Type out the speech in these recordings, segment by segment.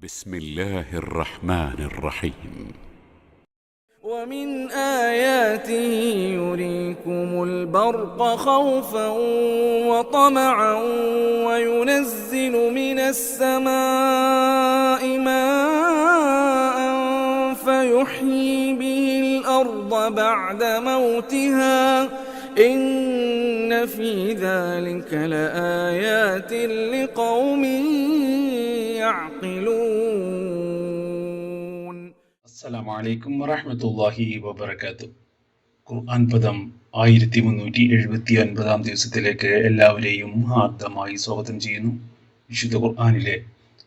بسم الله الرحمن الرحيم. ومن آياته يريكم البرق خوفا وطمعا وينزل من السماء ماء فيحيي به الأرض بعد موتها إن في ذلك لآيات لقوم يعقلون. السلام عليكم ورحمة الله وبركاته. ഖുർആൻ പദം 1379 ദിവസത്തിലേക്ക് എല്ലാവരെയും ഹാർദമായി സ്വാഗതം ചെയ്യുന്നു. വിശുദ്ധ ഖുർആനിലെ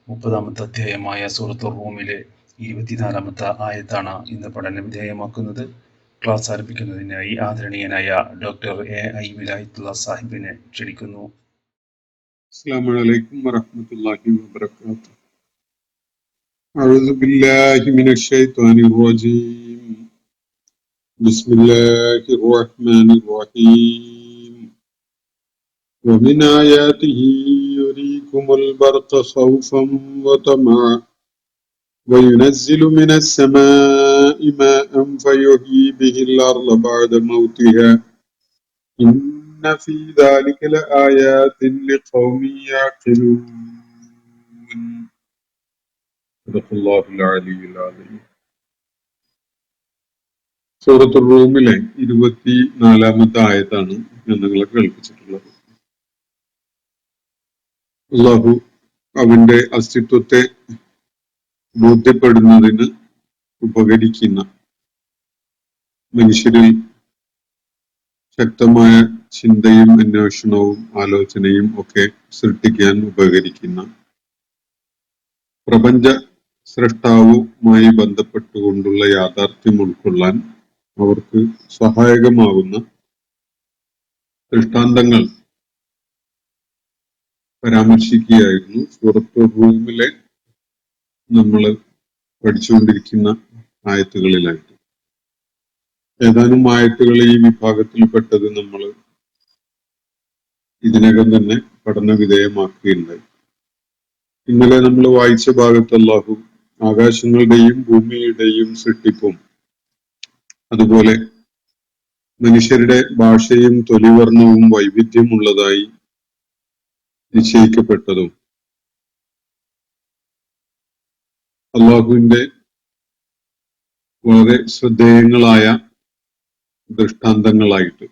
30-ാമത്തെ അധ്യായമായ സൂറത്തുർ റൂമിലെ 24-ാമത്തെ ആയത്താണ് ഇന്ന് പഠന വിധേയമാക്കുന്നത്. ക്ലാസ് ആരംഭിക്കുന്നതിനായി ആദരണീയനായ ഡോക്ടർ A.I. വിലായത്തുള്ള സാഹിബിനെ ക്ഷണിക്കുന്നു. السلام عليكم ورحمة الله وبركاته. أعوذ بالله من الشيطان الرجيم. بسم الله الرحمن الرحيم. ومن آياته يريكم البرق خوفا وطمعا وينزل من السماء ماء فيحيي به الأرض بعد موتها إن في ذلك لآيات لقوم يعقلون. صدق الله العلي العظيم. സൂറത്തുർ റൂമിലെ 24-ാമത്തെ ആയത്താണ് ഞാൻ നിങ്ങളെ കേൾപ്പിച്ചിട്ടുള്ളത്. അല്ലാഹു അവന്റെ അസ്തിത്വത്തെ ബോധ്യപ്പെടുന്നതിന് ഉപകരിക്കുന്ന മനുഷ്യരിൽ ശക്തമായ ചിന്തയും അന്വേഷണവും ആലോചനയും ഒക്കെ സൃഷ്ടിക്കാൻ ഉപകരിക്കുന്ന പ്രപഞ്ച സൃഷ്ടാവുമായി ബന്ധപ്പെട്ടുകൊണ്ടുള്ള യാഥാർത്ഥ്യം ഉൾക്കൊള്ളാൻ അവർക്ക് സഹായകമാകുന്ന ദൃഷ്ടാന്തങ്ങൾ പരാമർശിക്കുകയായിരുന്നു സൂറത്തുർ റൂമിലെ നമ്മൾ പഠിച്ചുകൊണ്ടിരിക്കുന്ന ആയത്തുകളിലായിട്ട്. ഏതാനും ആയത്തുകൾ ഈ വിഭാഗത്തിൽപ്പെട്ടത് നമ്മൾ ഇതിനകം തന്നെ പഠന വിധേയമാക്കുകയുണ്ടായി. ഇന്നലെ നമ്മൾ വായിച്ച ഭാഗത്ത് അല്ലാഹു ആകാശങ്ങളുടെയും ഭൂമിയുടെയും സൃഷ്ടിപ്പും അതുപോലെ മനുഷ്യരുടെ ഭാഷയും തൊലിവർണ്ണവും വൈവിധ്യമുള്ളതായി നിശ്ചയിക്കപ്പെട്ടതും അല്ലാഹുവിന്റെ വളരെ ശ്രദ്ധേയങ്ങളായ ദൃഷ്ടാന്തങ്ങളായിട്ട്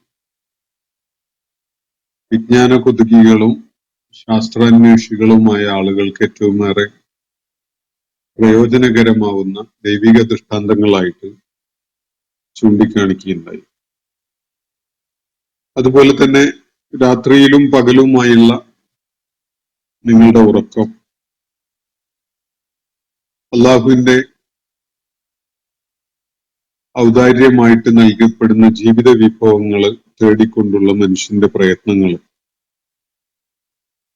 വിജ്ഞാന കൊതുകികളും ശാസ്ത്രാന്വേഷികളുമായ ആളുകൾക്ക് ഏറ്റവും ഏറെ പ്രയോജനകരമാവുന്ന ദൈവിക ദൃഷ്ടാന്തങ്ങളായിട്ട് ചൂണ്ടിക്കാണിക്കുകയുണ്ടായി. അതുപോലെ തന്നെ രാത്രിയിലും പകലുമായുള്ള നിങ്ങളുടെ ഉറക്കം അല്ലാഹുവിന്റെ ഔദാര്യമായിട്ട് നൽകപ്പെടുന്ന ജീവിത വിഭവങ്ങൾ തേടിക്കൊണ്ടുള്ള മനുഷ്യന്റെ പ്രയത്നങ്ങൾ,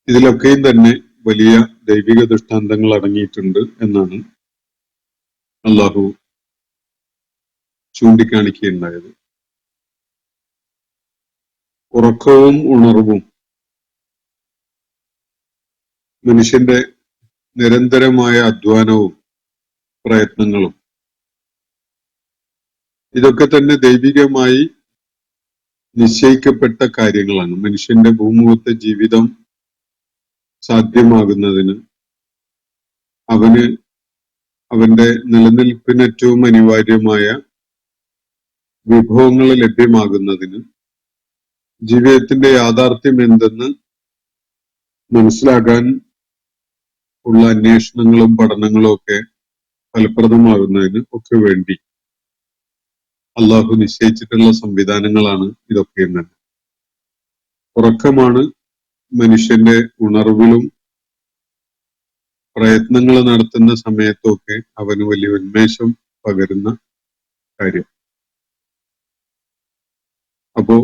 ഇതിലൊക്കെയും തന്നെ വലിയ ദൈവിക ദൃഷ്ടാന്തങ്ങൾ അടങ്ങിയിട്ടുണ്ട് എന്നാണ് അല്ലാഹു ചൂണ്ടിക്കാണിക്കുകയുണ്ടായത്. ഉറക്കവും ഉണർവും മനുഷ്യന്റെ നിരന്തരമായ അധ്വാനവും പ്രയത്നങ്ങളും ഇതൊക്കെ തന്നെ ദൈവികമായി നിശ്ചയിക്കപ്പെട്ട കാര്യങ്ങളാണ്. മനുഷ്യന്റെ ഭൂമുഖത്തെ ജീവിതം സാധ്യമാകുന്നതിന്, അവന് അവന്റെ നിലനിൽപ്പിന് ഏറ്റവും അനിവാര്യമായ വിഭവങ്ങൾ ലഭ്യമാകുന്നതിന്, ജീവിതത്തിന്റെ യാഥാർത്ഥ്യം എന്തെന്ന് മനസ്സിലാക്കാൻ ഉള്ള അന്വേഷണങ്ങളും പഠനങ്ങളും ഒക്കെ ഫലപ്രദമാകുന്നതിന് ഒക്കെ വേണ്ടി അല്ലാഹു നിശ്ചയിച്ചിട്ടുള്ള സംവിധാനങ്ങളാണ് ഇതൊക്കെ തന്നെ. ഉറക്കമാണ് മനുഷ്യന്റെ ഉണർവിലും പ്രയത്നങ്ങൾ നടത്തുന്ന സമയത്തൊക്കെ അവന് വലിയ ഉന്മേഷം പകരുന്ന കാര്യം. അപ്പോ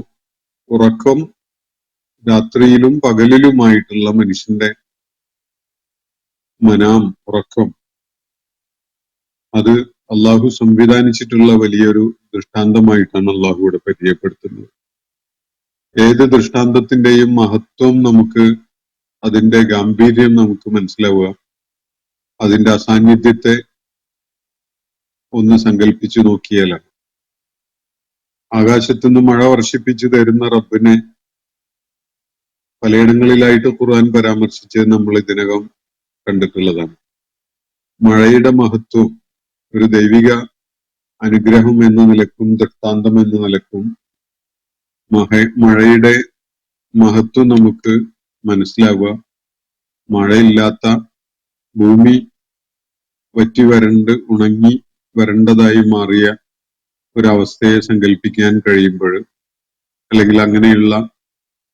ഉറക്കം രാത്രിയിലും പകലിലുമായിട്ടുള്ള മനുഷ്യന്റെ ഉറക്കം അത് അള്ളാഹു സംവിധാനിച്ചിട്ടുള്ള വലിയൊരു ദൃഷ്ടാന്തമായിട്ടാണ് അള്ളാഹു ഇവിടെ പരിചയപ്പെടുത്തുന്നത്. ഏത് ദൃഷ്ടാന്തത്തിന്റെയും മഹത്വം നമുക്ക്, അതിന്റെ ഗാംഭീര്യം നമുക്ക് മനസ്സിലാവുക അതിന്റെ അസാന്നിധ്യത്തെ ഒന്ന് സങ്കല്പിച്ചു നോക്കിയാലാണ്. ആകാശത്തുനിന്ന് മഴ വർഷിപ്പിച്ചു തരുന്ന റബ്ബിനെ പലയിടങ്ങളിലായിട്ട് ഖുർആൻ പരാമർശിച്ചത് നമ്മൾ ഇതിനകം കണ്ടിട്ടുള്ളതാണ്. മഴയുടെ മഹത്വം ഒരു ദൈവിക അനുഗ്രഹം എന്ന നിലക്കും ദൃഷ്ടാന്തം എന്ന നിലക്കും മഴയുടെ മഹത്വം നമുക്ക് മനസ്സിലാവുക മഴയില്ലാത്ത ഭൂമി വറ്റി വരണ്ട് ഉണങ്ങി വരണ്ടതായി മാറിയ ഒരവസ്ഥയെ സങ്കല്പിക്കാൻ കഴിയുമ്പോൾ, അല്ലെങ്കിൽ അങ്ങനെയുള്ള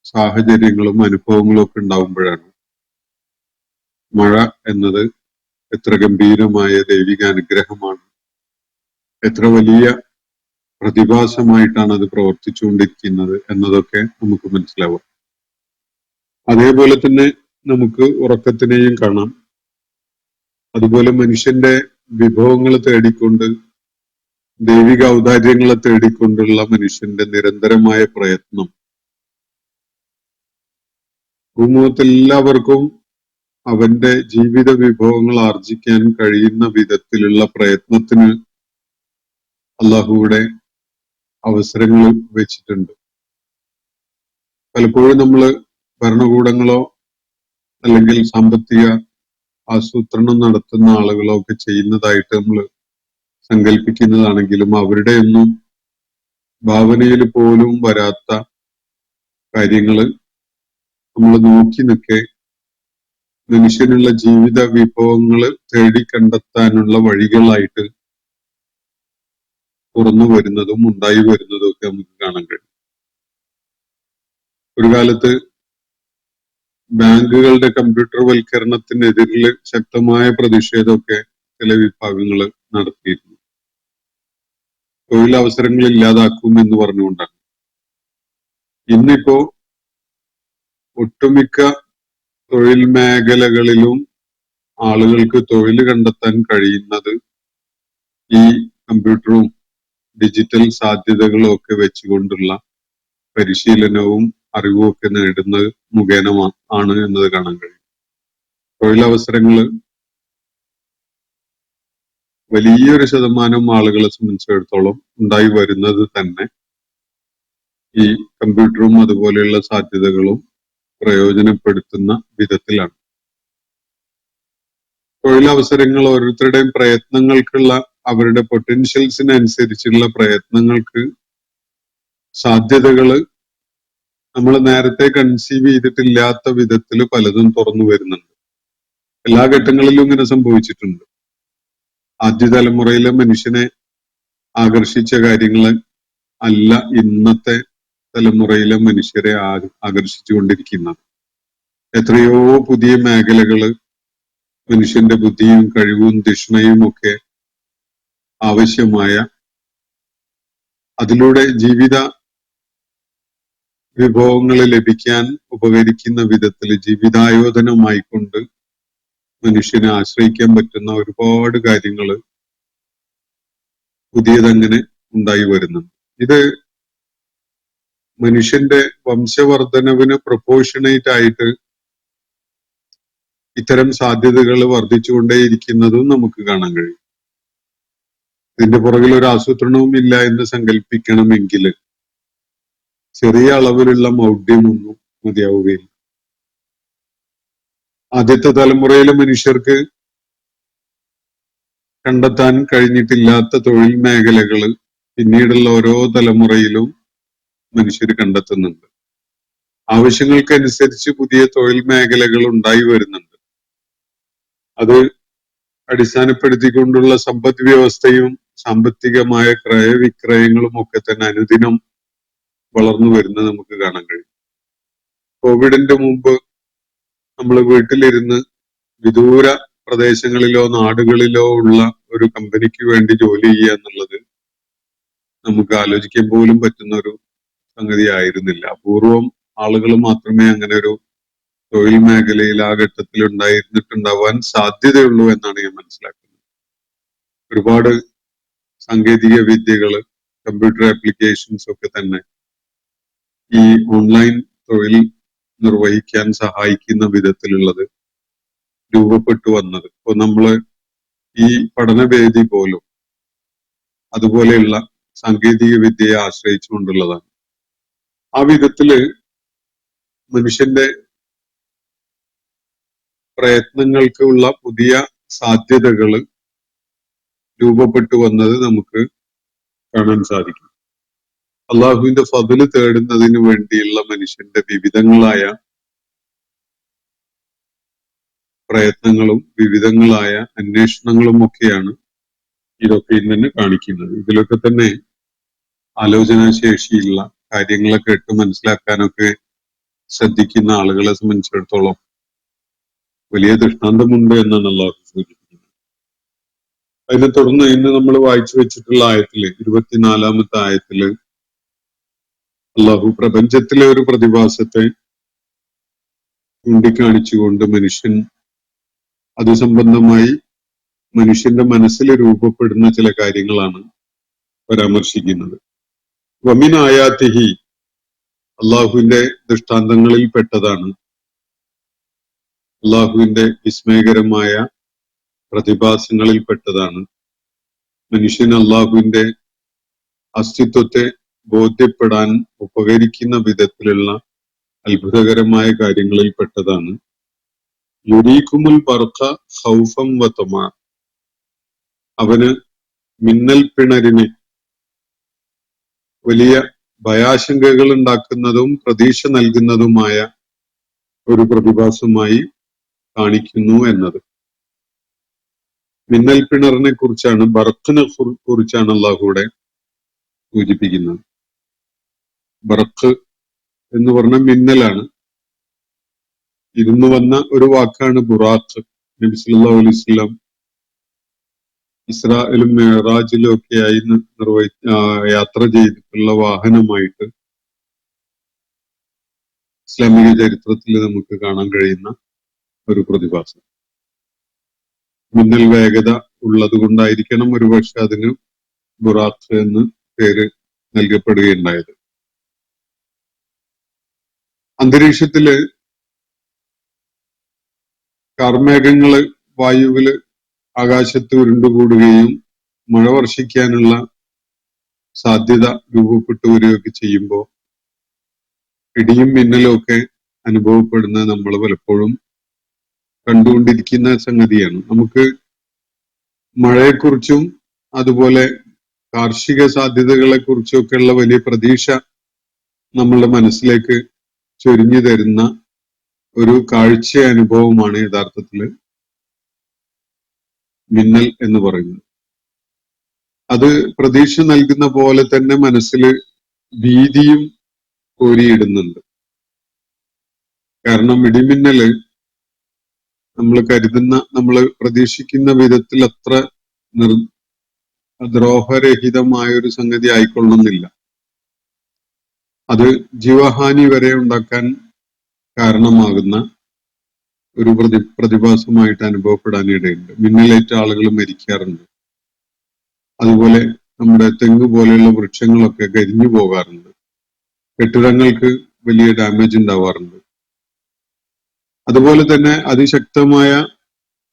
സാഹചര്യങ്ങളും അനുഭവങ്ങളും ഒക്കെ ഉണ്ടാവുമ്പോഴാണ് മഴ എന്നത് എത്ര ഗംഭീരമായ ദൈവിക അനുഗ്രഹമാണ്, എത്ര വലിയ പ്രതിഭാസമായിട്ടാണ് അത് പ്രവർത്തിച്ചുകൊണ്ടിരിക്കുന്നത് എന്നതൊക്കെ നമുക്ക് മനസ്സിലാവും. അതേപോലെ തന്നെ നമുക്ക് ഉറക്കത്തിനെയും കാണാം. അതുപോലെ മനുഷ്യന്റെ വിഭവങ്ങൾ തേടിക്കൊണ്ട് ദൈവിക ഔദാര്യങ്ങളെ തേടിക്കൊണ്ടുള്ള മനുഷ്യന്റെ നിരന്തരമായ പ്രയത്നം ഭൂമുഖത്തെല്ലാവർക്കും അവന്റെ ജീവിത വിഭവങ്ങൾ ആർജിക്കാൻ കഴിയുന്ന വിധത്തിലുള്ള പ്രയത്നത്തിന് അള്ളാഹുവിടെ അവസരങ്ങൾ വെച്ചിട്ടുണ്ട്. പലപ്പോഴും നമ്മൾ ഭരണകൂടങ്ങളോ അല്ലെങ്കിൽ സാമ്പത്തിക ആസൂത്രണം നടത്തുന്ന ആളുകളോ ഒക്കെ ചെയ്യുന്നതായിട്ട് നമ്മൾ സങ്കല്പിക്കുന്നതാണെങ്കിലും അവരുടെയൊന്നും ഭാവനയിൽ പോലും വരാത്ത കാര്യങ്ങള് നമ്മൾ നോക്കി നിൽക്കെ മനുഷ്യനുള്ള ജീവിത വിഭവങ്ങൾ തേടി കണ്ടെത്താനുള്ള വഴികളായിട്ട് തുറന്നു വരുന്നതും ഉണ്ടായി വരുന്നതും ഒക്കെ നമുക്ക് കാണാൻ കഴിയും. ഒരു കാലത്ത് ബാങ്കുകളുടെ കമ്പ്യൂട്ടർ വൽക്കരണത്തിനെതിരിൽ ശക്തമായ പ്രതിഷേധമൊക്കെ ചില വിഭാഗങ്ങൾ നടത്തിയിരുന്നു. തൊഴിലവസരങ്ങൾ ഇല്ലാതാക്കും എന്ന് പറഞ്ഞുകൊണ്ടാണ്. ഇന്നിപ്പോ ഒട്ടുമിക്ക തൊഴിൽ മേഖലകളിലും ആളുകൾക്ക് തൊഴിൽ കണ്ടെത്താൻ കഴിയുന്നത് ഈ കമ്പ്യൂട്ടറും ഡിജിറ്റൽ സാധ്യതകളും ഒക്കെ വെച്ചുകൊണ്ടുള്ള പരിശീലനവും അറിവും ഒക്കെ നേടുന്നത് മുഖേന ആണ് എന്നത് കാണാൻ കഴിയും. തൊഴിലവസരങ്ങള് വലിയൊരു ശതമാനം ആളുകളെ സംബന്ധിച്ചിടത്തോളം ഉണ്ടായി വരുന്നത് തന്നെ ഈ കമ്പ്യൂട്ടറും അതുപോലെയുള്ള സാധ്യതകളും പ്രയോജനപ്പെടുത്തുന്ന വിധത്തിലാണ്. തൊഴിലവസരങ്ങൾ ഓരോരുത്തരുടെയും പ്രയത്നങ്ങൾക്കുള്ള അവരുടെ പൊട്ടൻഷ്യൽസിനനുസരിച്ചുള്ള പ്രയത്നങ്ങൾക്ക് സാധ്യതകള് നമ്മൾ നേരത്തെ കൺസീവ് ചെയ്തിട്ടില്ലാത്ത വിധത്തിൽ പലതും തുറന്നു വരുന്നുണ്ട്. എല്ലാ ഘട്ടങ്ങളിലും ഇങ്ങനെ സംഭവിച്ചിട്ടുണ്ട്. ആദ്യ തലമുറയിലെ മനുഷ്യനെ ആകർഷിച്ച കാര്യങ്ങൾ അല്ല ഇന്നത്തെ തലമുറയിലെ മനുഷ്യരെ ആകർഷിച്ചുകൊണ്ടിരിക്കുന്നത്. എത്രയോ പുതിയ മേഖലകള് മനുഷ്യന്റെ ബുദ്ധിയും കഴിവും ധിഷ്ണയും ഒക്കെ ആവശ്യമായ അതിലൂടെ ജീവിത വിഭവങ്ങൾ ലഭിക്കാൻ ഉപകരിക്കുന്ന വിധത്തിൽ ജീവിതായോധനമായിക്കൊണ്ട് മനുഷ്യനെ ആശ്രയിക്കാൻ പറ്റുന്ന ഒരുപാട് കാര്യങ്ങൾ പുതിയതങ്ങനെ ഉണ്ടായി വരുന്നുണ്ട്. ഇത് മനുഷ്യന്റെ വംശവർദ്ധനവിന് പ്രൊപ്പോർഷനേറ്റ് ആയിട്ട് ഇത്തരം സാധ്യതകൾ വർദ്ധിച്ചുകൊണ്ടേയിരിക്കുന്നതും നമുക്ക് കാണാൻ കഴിയും. ഇതിന്റെ പുറകിൽ ഒരു ആസൂത്രണവും ഇല്ല എന്ന് സങ്കല്പിക്കണമെങ്കിൽ ചെറിയ അളവിലുള്ള മൗഢ്യമൊന്നും മതിയാവുകയില്ല. ആദ്യത്തെ തലമുറയിലെ മനുഷ്യർക്ക് കണ്ടെത്താൻ കഴിഞ്ഞിട്ടില്ലാത്ത തൊഴിൽ മേഖലകൾ പിന്നീടുള്ള ഓരോ തലമുറയിലും മനുഷ്യർ കണ്ടെത്തുന്നുണ്ട്. ആവശ്യങ്ങൾക്കനുസരിച്ച് പുതിയ തൊഴിൽ മേഖലകൾ ഉണ്ടായി വരുന്നുണ്ട്. അത് അടിസ്ഥാനപ്പെടുത്തിക്കൊണ്ടുള്ള സമ്പദ് വ്യവസ്ഥയും സാമ്പത്തികമായ ക്രയവിക്രയങ്ങളും ഒക്കെ തന്നെ അനുദിനം വളർന്നു വരുന്നത് നമുക്ക് കാണാൻ കഴിയും. കോവിഡിന്റെ മുമ്പ് നമ്മൾ വീട്ടിലിരുന്ന് വിദൂര പ്രദേശങ്ങളിലോ നാടുകളിലോ ഉള്ള ഒരു കമ്പനിക്ക് വേണ്ടി ജോലി ചെയ്യുക എന്നുള്ളത് നമുക്ക് ആലോചിക്കാൻ പോലും പറ്റുന്ന ഒരു സംഗതി ആയിരുന്നില്ല. അപൂർവം ആളുകൾ മാത്രമേ അങ്ങനെ ഒരു തൊഴിൽ മേഖലയിൽ ആ ഘട്ടത്തിൽ ഉണ്ടായിരുന്നിട്ടുണ്ടാവാൻ സാധ്യതയുള്ളൂ എന്നാണ് ഞാൻ മനസ്സിലാക്കുന്നത്. ഒരുപാട് സാങ്കേതിക വിദ്യകള് കമ്പ്യൂട്ടർ ആപ്ലിക്കേഷൻസ് ഒക്കെ തന്നെ ഈ ഓൺലൈൻ തൊഴിൽ നിർവഹിക്കാൻ സഹായിക്കുന്ന വിധത്തിലുള്ളത് രൂപപ്പെട്ടു വന്നത്. ഇപ്പൊ നമ്മള് ഈ പഠനവേദി പോലും അതുപോലെയുള്ള സാങ്കേതിക വിദ്യയെ ആശ്രയിച്ചുകൊണ്ടുള്ളതാണ്. ആ വിധത്തില് മനുഷ്യന്റെ പ്രയത്നങ്ങൾക്കുള്ള പുതിയ സാധ്യതകൾ രൂപപ്പെട്ടു വന്നത് നമുക്ക് കാണാൻ സാധിക്കും. അള്ളാഹുവിന്റെ ഫضല് തേടുന്നതിന് വേണ്ടിയുള്ള മനുഷ്യന്റെ വിവിധങ്ങളായ പ്രയത്നങ്ങളും വിവിധങ്ങളായ അന്വേഷണങ്ങളും ഒക്കെയാണ് ഇതൊക്കെ ഇന്നെ കാണിക്കുന്നത്. ഇതിലൊക്കെ തന്നെ ആലോചനാശേഷിയുള്ള കാര്യങ്ങളൊക്കെ ഇട്ട് മനസ്സിലാക്കാനൊക്കെ ശ്രദ്ധിക്കുന്ന ആളുകളെ സംബന്ധിച്ചിടത്തോളം വലിയ ദൃഷ്ടാന്തമുണ്ട് എന്നാണ് അള്ളാഹു സൂചിപ്പിക്കുന്നത്. അതിനെ തുടർന്ന് ഇന്ന് നമ്മൾ വായിച്ചു വെച്ചിട്ടുള്ള ആയത്തില് 24-ാമത്തെ ആയത്തില് അള്ളാഹു പ്രപഞ്ചത്തിലെ ഒരു പ്രതിഭാസത്തെ ചൂണ്ടിക്കാണിച്ചുകൊണ്ട് മനുഷ്യൻ അത് സംബന്ധമായി മനുഷ്യന്റെ മനസ്സിൽ രൂപപ്പെടുന്ന ചില കാര്യങ്ങളാണ് പരാമർശിക്കുന്നത്. വമിൻ ആയാത്തിഹി, അള്ളാഹുവിന്റെ ദൃഷ്ടാന്തങ്ങളിൽ പെട്ടതാണ്, അള്ളാഹുവിന്റെ വിസ്മയകരമായ പ്രതിഭാസങ്ങളിൽ പെട്ടതാണ് മനുഷ്യൻ അള്ളാഹുവിന്റെ അസ്തിത്വത്തെ ബോധ്യപ്പെടാൻ ഉപകരിക്കുന്ന വിധത്തിലുള്ള അത്ഭുതകരമായ കാര്യങ്ങളിൽ പെട്ടതാണ് യുരീക്കുമുൽ ബർഖ ഖൗഫം വതമാ, അവന് മിന്നൽ പിണരിന് വലിയ ഭയാശങ്കകൾ ഉണ്ടാക്കുന്നതും പ്രതീക്ഷ നൽകുന്നതുമായ ഒരു പ്രതിഭാസമായി കാണിക്കുന്നു എന്നത്. മിന്നൽ പിണറിനെ കുറിച്ചാണ്, ബർഖിനെ കുറിച്ചാണ് അള്ളാഹുവിടെ സൂചിപ്പിക്കുന്നത്. ബർഖ് എന്ന് പറഞ്ഞ മിന്നലാണ്. ഇരുന്നു വന്ന ഒരു വാക്കാണ് ബുറാഖ്. നബി സല്ലല്ലാഹു അലൈഹി വസല്ലം ഇസ്രായേലും മിഅ്റാജിലും ഒക്കെയായി യാത്ര ചെയ്തിട്ടുള്ള വാഹനമായിട്ട് ഇസ്ലാമിക ചരിത്രത്തിൽ നമുക്ക് കാണാൻ കഴിയുന്ന ഒരു പ്രതിഭാസം. മിന്നൽ വേഗത ഉള്ളത് കൊണ്ടായിരിക്കണം ഒരുപക്ഷെ അതിന് ബുറാഖ് എന്ന് പേര് നൽകപ്പെടുകയുണ്ടായത്. അന്തരീക്ഷത്തില് കാർമേഘങ്ങള് വായുവില് ആകാശത്ത് ഉരുണ്ടുകൂടുകയും മഴ വർഷിക്കാനുള്ള സാധ്യത രൂപപ്പെട്ടു വരികയൊക്കെ ചെയ്യുമ്പോൾ ഇടിയും മിന്നലും ഒക്കെ അനുഭവപ്പെടുന്ന നമ്മൾ പലപ്പോഴും കണ്ടുകൊണ്ടിരിക്കുന്ന സംഗതിയാണ്. നമുക്ക് മഴയെക്കുറിച്ചും അതുപോലെ കാർഷിക സാധ്യതകളെ കുറിച്ചൊക്കെയുള്ള വലിയ പ്രതീക്ഷ നമ്മളുടെ മനസ്സിലേക്ക് ചൊരിഞ്ഞു തരുന്ന ഒരു കാഴ്ച അനുഭവമാണ് യഥാർത്ഥത്തില് മിന്നൽ എന്ന് പറയുന്നത്. അത് പ്രതീക്ഷ നൽകുന്ന പോലെ തന്നെ മനസ്സിൽ ഭീതിയും കോരിയിടുന്നുണ്ട്. കാരണം ഇടിമിന്നല് നമ്മൾ കരുതുന്ന, നമ്മൾ പ്രതീക്ഷിക്കുന്ന വിധത്തിൽ അത്ര ദ്രോഹരഹിതമായ ഒരു സംഗതി ആയിക്കൊള്ളുന്നില്ല. അത് ജീവഹാനി വരെ ഉണ്ടാക്കാൻ കാരണമാകുന്ന ഒരു പ്രതിഭാസമായിട്ട് അനുഭവപ്പെടാനിടയുണ്ട്. മിന്നലേറ്റ ആളുകൾ മരിക്കാറുണ്ട്. അതുപോലെ നമ്മുടെ തെങ്ങ് പോലെയുള്ള വൃക്ഷങ്ങളൊക്കെ കരിഞ്ഞു പോകാറുണ്ട്. കെട്ടിടങ്ങൾക്ക് വലിയ ഡാമേജ് ഉണ്ടാവാറുണ്ട്. അതുപോലെ തന്നെ അതിശക്തമായ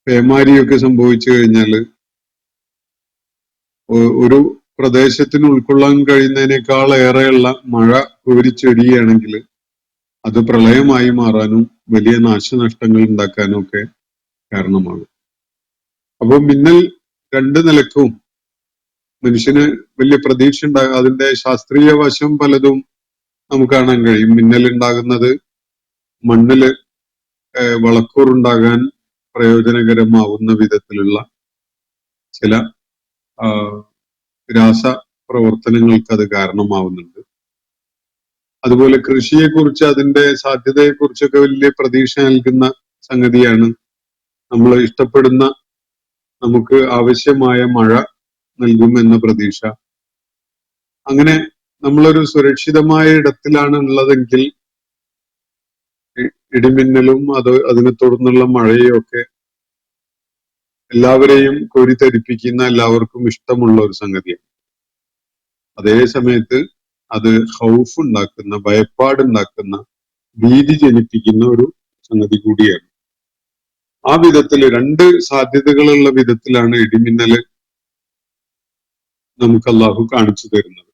പേമാരിയൊക്കെ സംഭവിച്ചു കഴിഞ്ഞാൽ ഒരു പ്രദേശത്തിന് ഉൾക്കൊള്ളാൻ കഴിയുന്നതിനേക്കാൾ ഏറെയുള്ള മഴ കോരിച്ചൊരിയുകയാണെങ്കിൽ അത് പ്രളയമായി മാറാനും വലിയ നാശനഷ്ടങ്ങൾ ഉണ്ടാക്കാനും ഒക്കെ കാരണമാകും. അപ്പോൾ മിന്നൽ രണ്ട് നിലക്കും മനുഷ്യന് വലിയ പ്രതീക്ഷ ഉണ്ടാകും. അതിന്റെ ശാസ്ത്രീയ വശം പലതും നമുക്ക് കാണാൻ കഴിയും. മിന്നൽ ഉണ്ടാകുന്നത് മണ്ണില് വളക്കൂറുണ്ടാകാൻ പ്രയോജനകരമാവുന്ന വിധത്തിലുള്ള ചില രാസ പ്രവർത്തനങ്ങൾക്ക് അത് കാരണമാവുന്നുണ്ട്. അതുപോലെ കൃഷിയെക്കുറിച്ച്, അതിന്റെ സാധ്യതയെക്കുറിച്ചൊക്കെ വലിയ പ്രതീക്ഷ നൽകുന്ന സംഗതിയാണ്. നമ്മൾ ഇഷ്ടപ്പെടുന്ന, നമുക്ക് ആവശ്യമായ മഴ നൽകുമെന്ന പ്രതീക്ഷ. അങ്ങനെ നമ്മളൊരു സുരക്ഷിതമായ ഇടത്തിലാണ് ഉള്ളതെങ്കിൽ ഇടിമിന്നലും അതിനെ തുടർന്നുള്ള മഴയും ഒക്കെ എല്ലാവരെയും കോരിത്തരിപ്പിക്കുന്ന, എല്ലാവർക്കും ഇഷ്ടമുള്ള ഒരു സംഗതിയാണ്. അതേ സമയത്ത് അത് ഖൗഫ് ഉണ്ടാക്കുന്ന, ഭയപ്പാടുണ്ടാക്കുന്ന, ഭീതി ജനിപ്പിക്കുന്ന ഒരു സംഗതി കൂടിയാണ്. ആ വിധത്തിൽ രണ്ട് സാധ്യതകളുള്ള വിധത്തിലാണ് ഇടിമിന്നല് നമുക്ക് അള്ളാഹു കാണിച്ചു തരുന്നത്.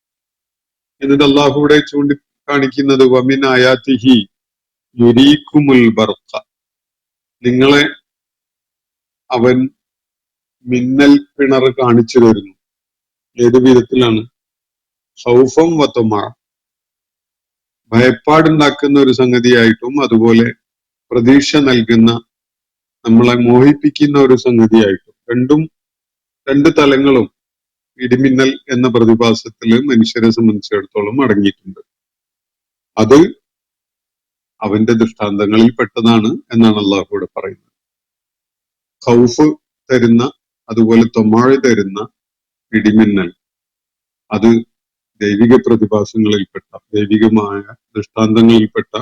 എന്നിട്ട് അള്ളാഹു ഇവിടെ ചൂണ്ടിക്കാണിക്കുന്നത് വമിൻ ആയാതിഹി യുരീക്കുമുൽ ബർഖ, നിങ്ങളെ അവൻ മിന്നൽ പിണർ കാണിച്ചു തരുന്നു. ഏത് വിധത്തിലാണ്? ഖൗഫം വതമ, ഭയപ്പാടുണ്ടാക്കുന്ന ഒരു സംഗതിയായിട്ടും അതുപോലെ പ്രതീക്ഷ നൽകുന്ന, നമ്മളെ മോഹിപ്പിക്കുന്ന ഒരു സംഗതിയായിട്ടും. രണ്ട് തലങ്ങളും ഇടിമിന്നൽ എന്ന പ്രതിഭാസത്തില് മനുഷ്യരെ സംബന്ധിച്ചിടത്തോളം അടങ്ങിയിട്ടുണ്ട്. അത് അവന്റെ ദൃഷ്ടാന്തങ്ങളിൽ പെട്ടതാണ് എന്നാണ് അള്ളാഹു ഇവിടെ പറയുന്നത്. ഖൗഫ് തരുന്ന അതുപോലെ തൊമാഴ് തരുന്ന ഇടിമിന്നൽ അത് ദൈവിക പ്രതിഭാസങ്ങളിൽപ്പെട്ട, ദൈവികമായ ദൃഷ്ടാന്തങ്ങളിൽപ്പെട്ട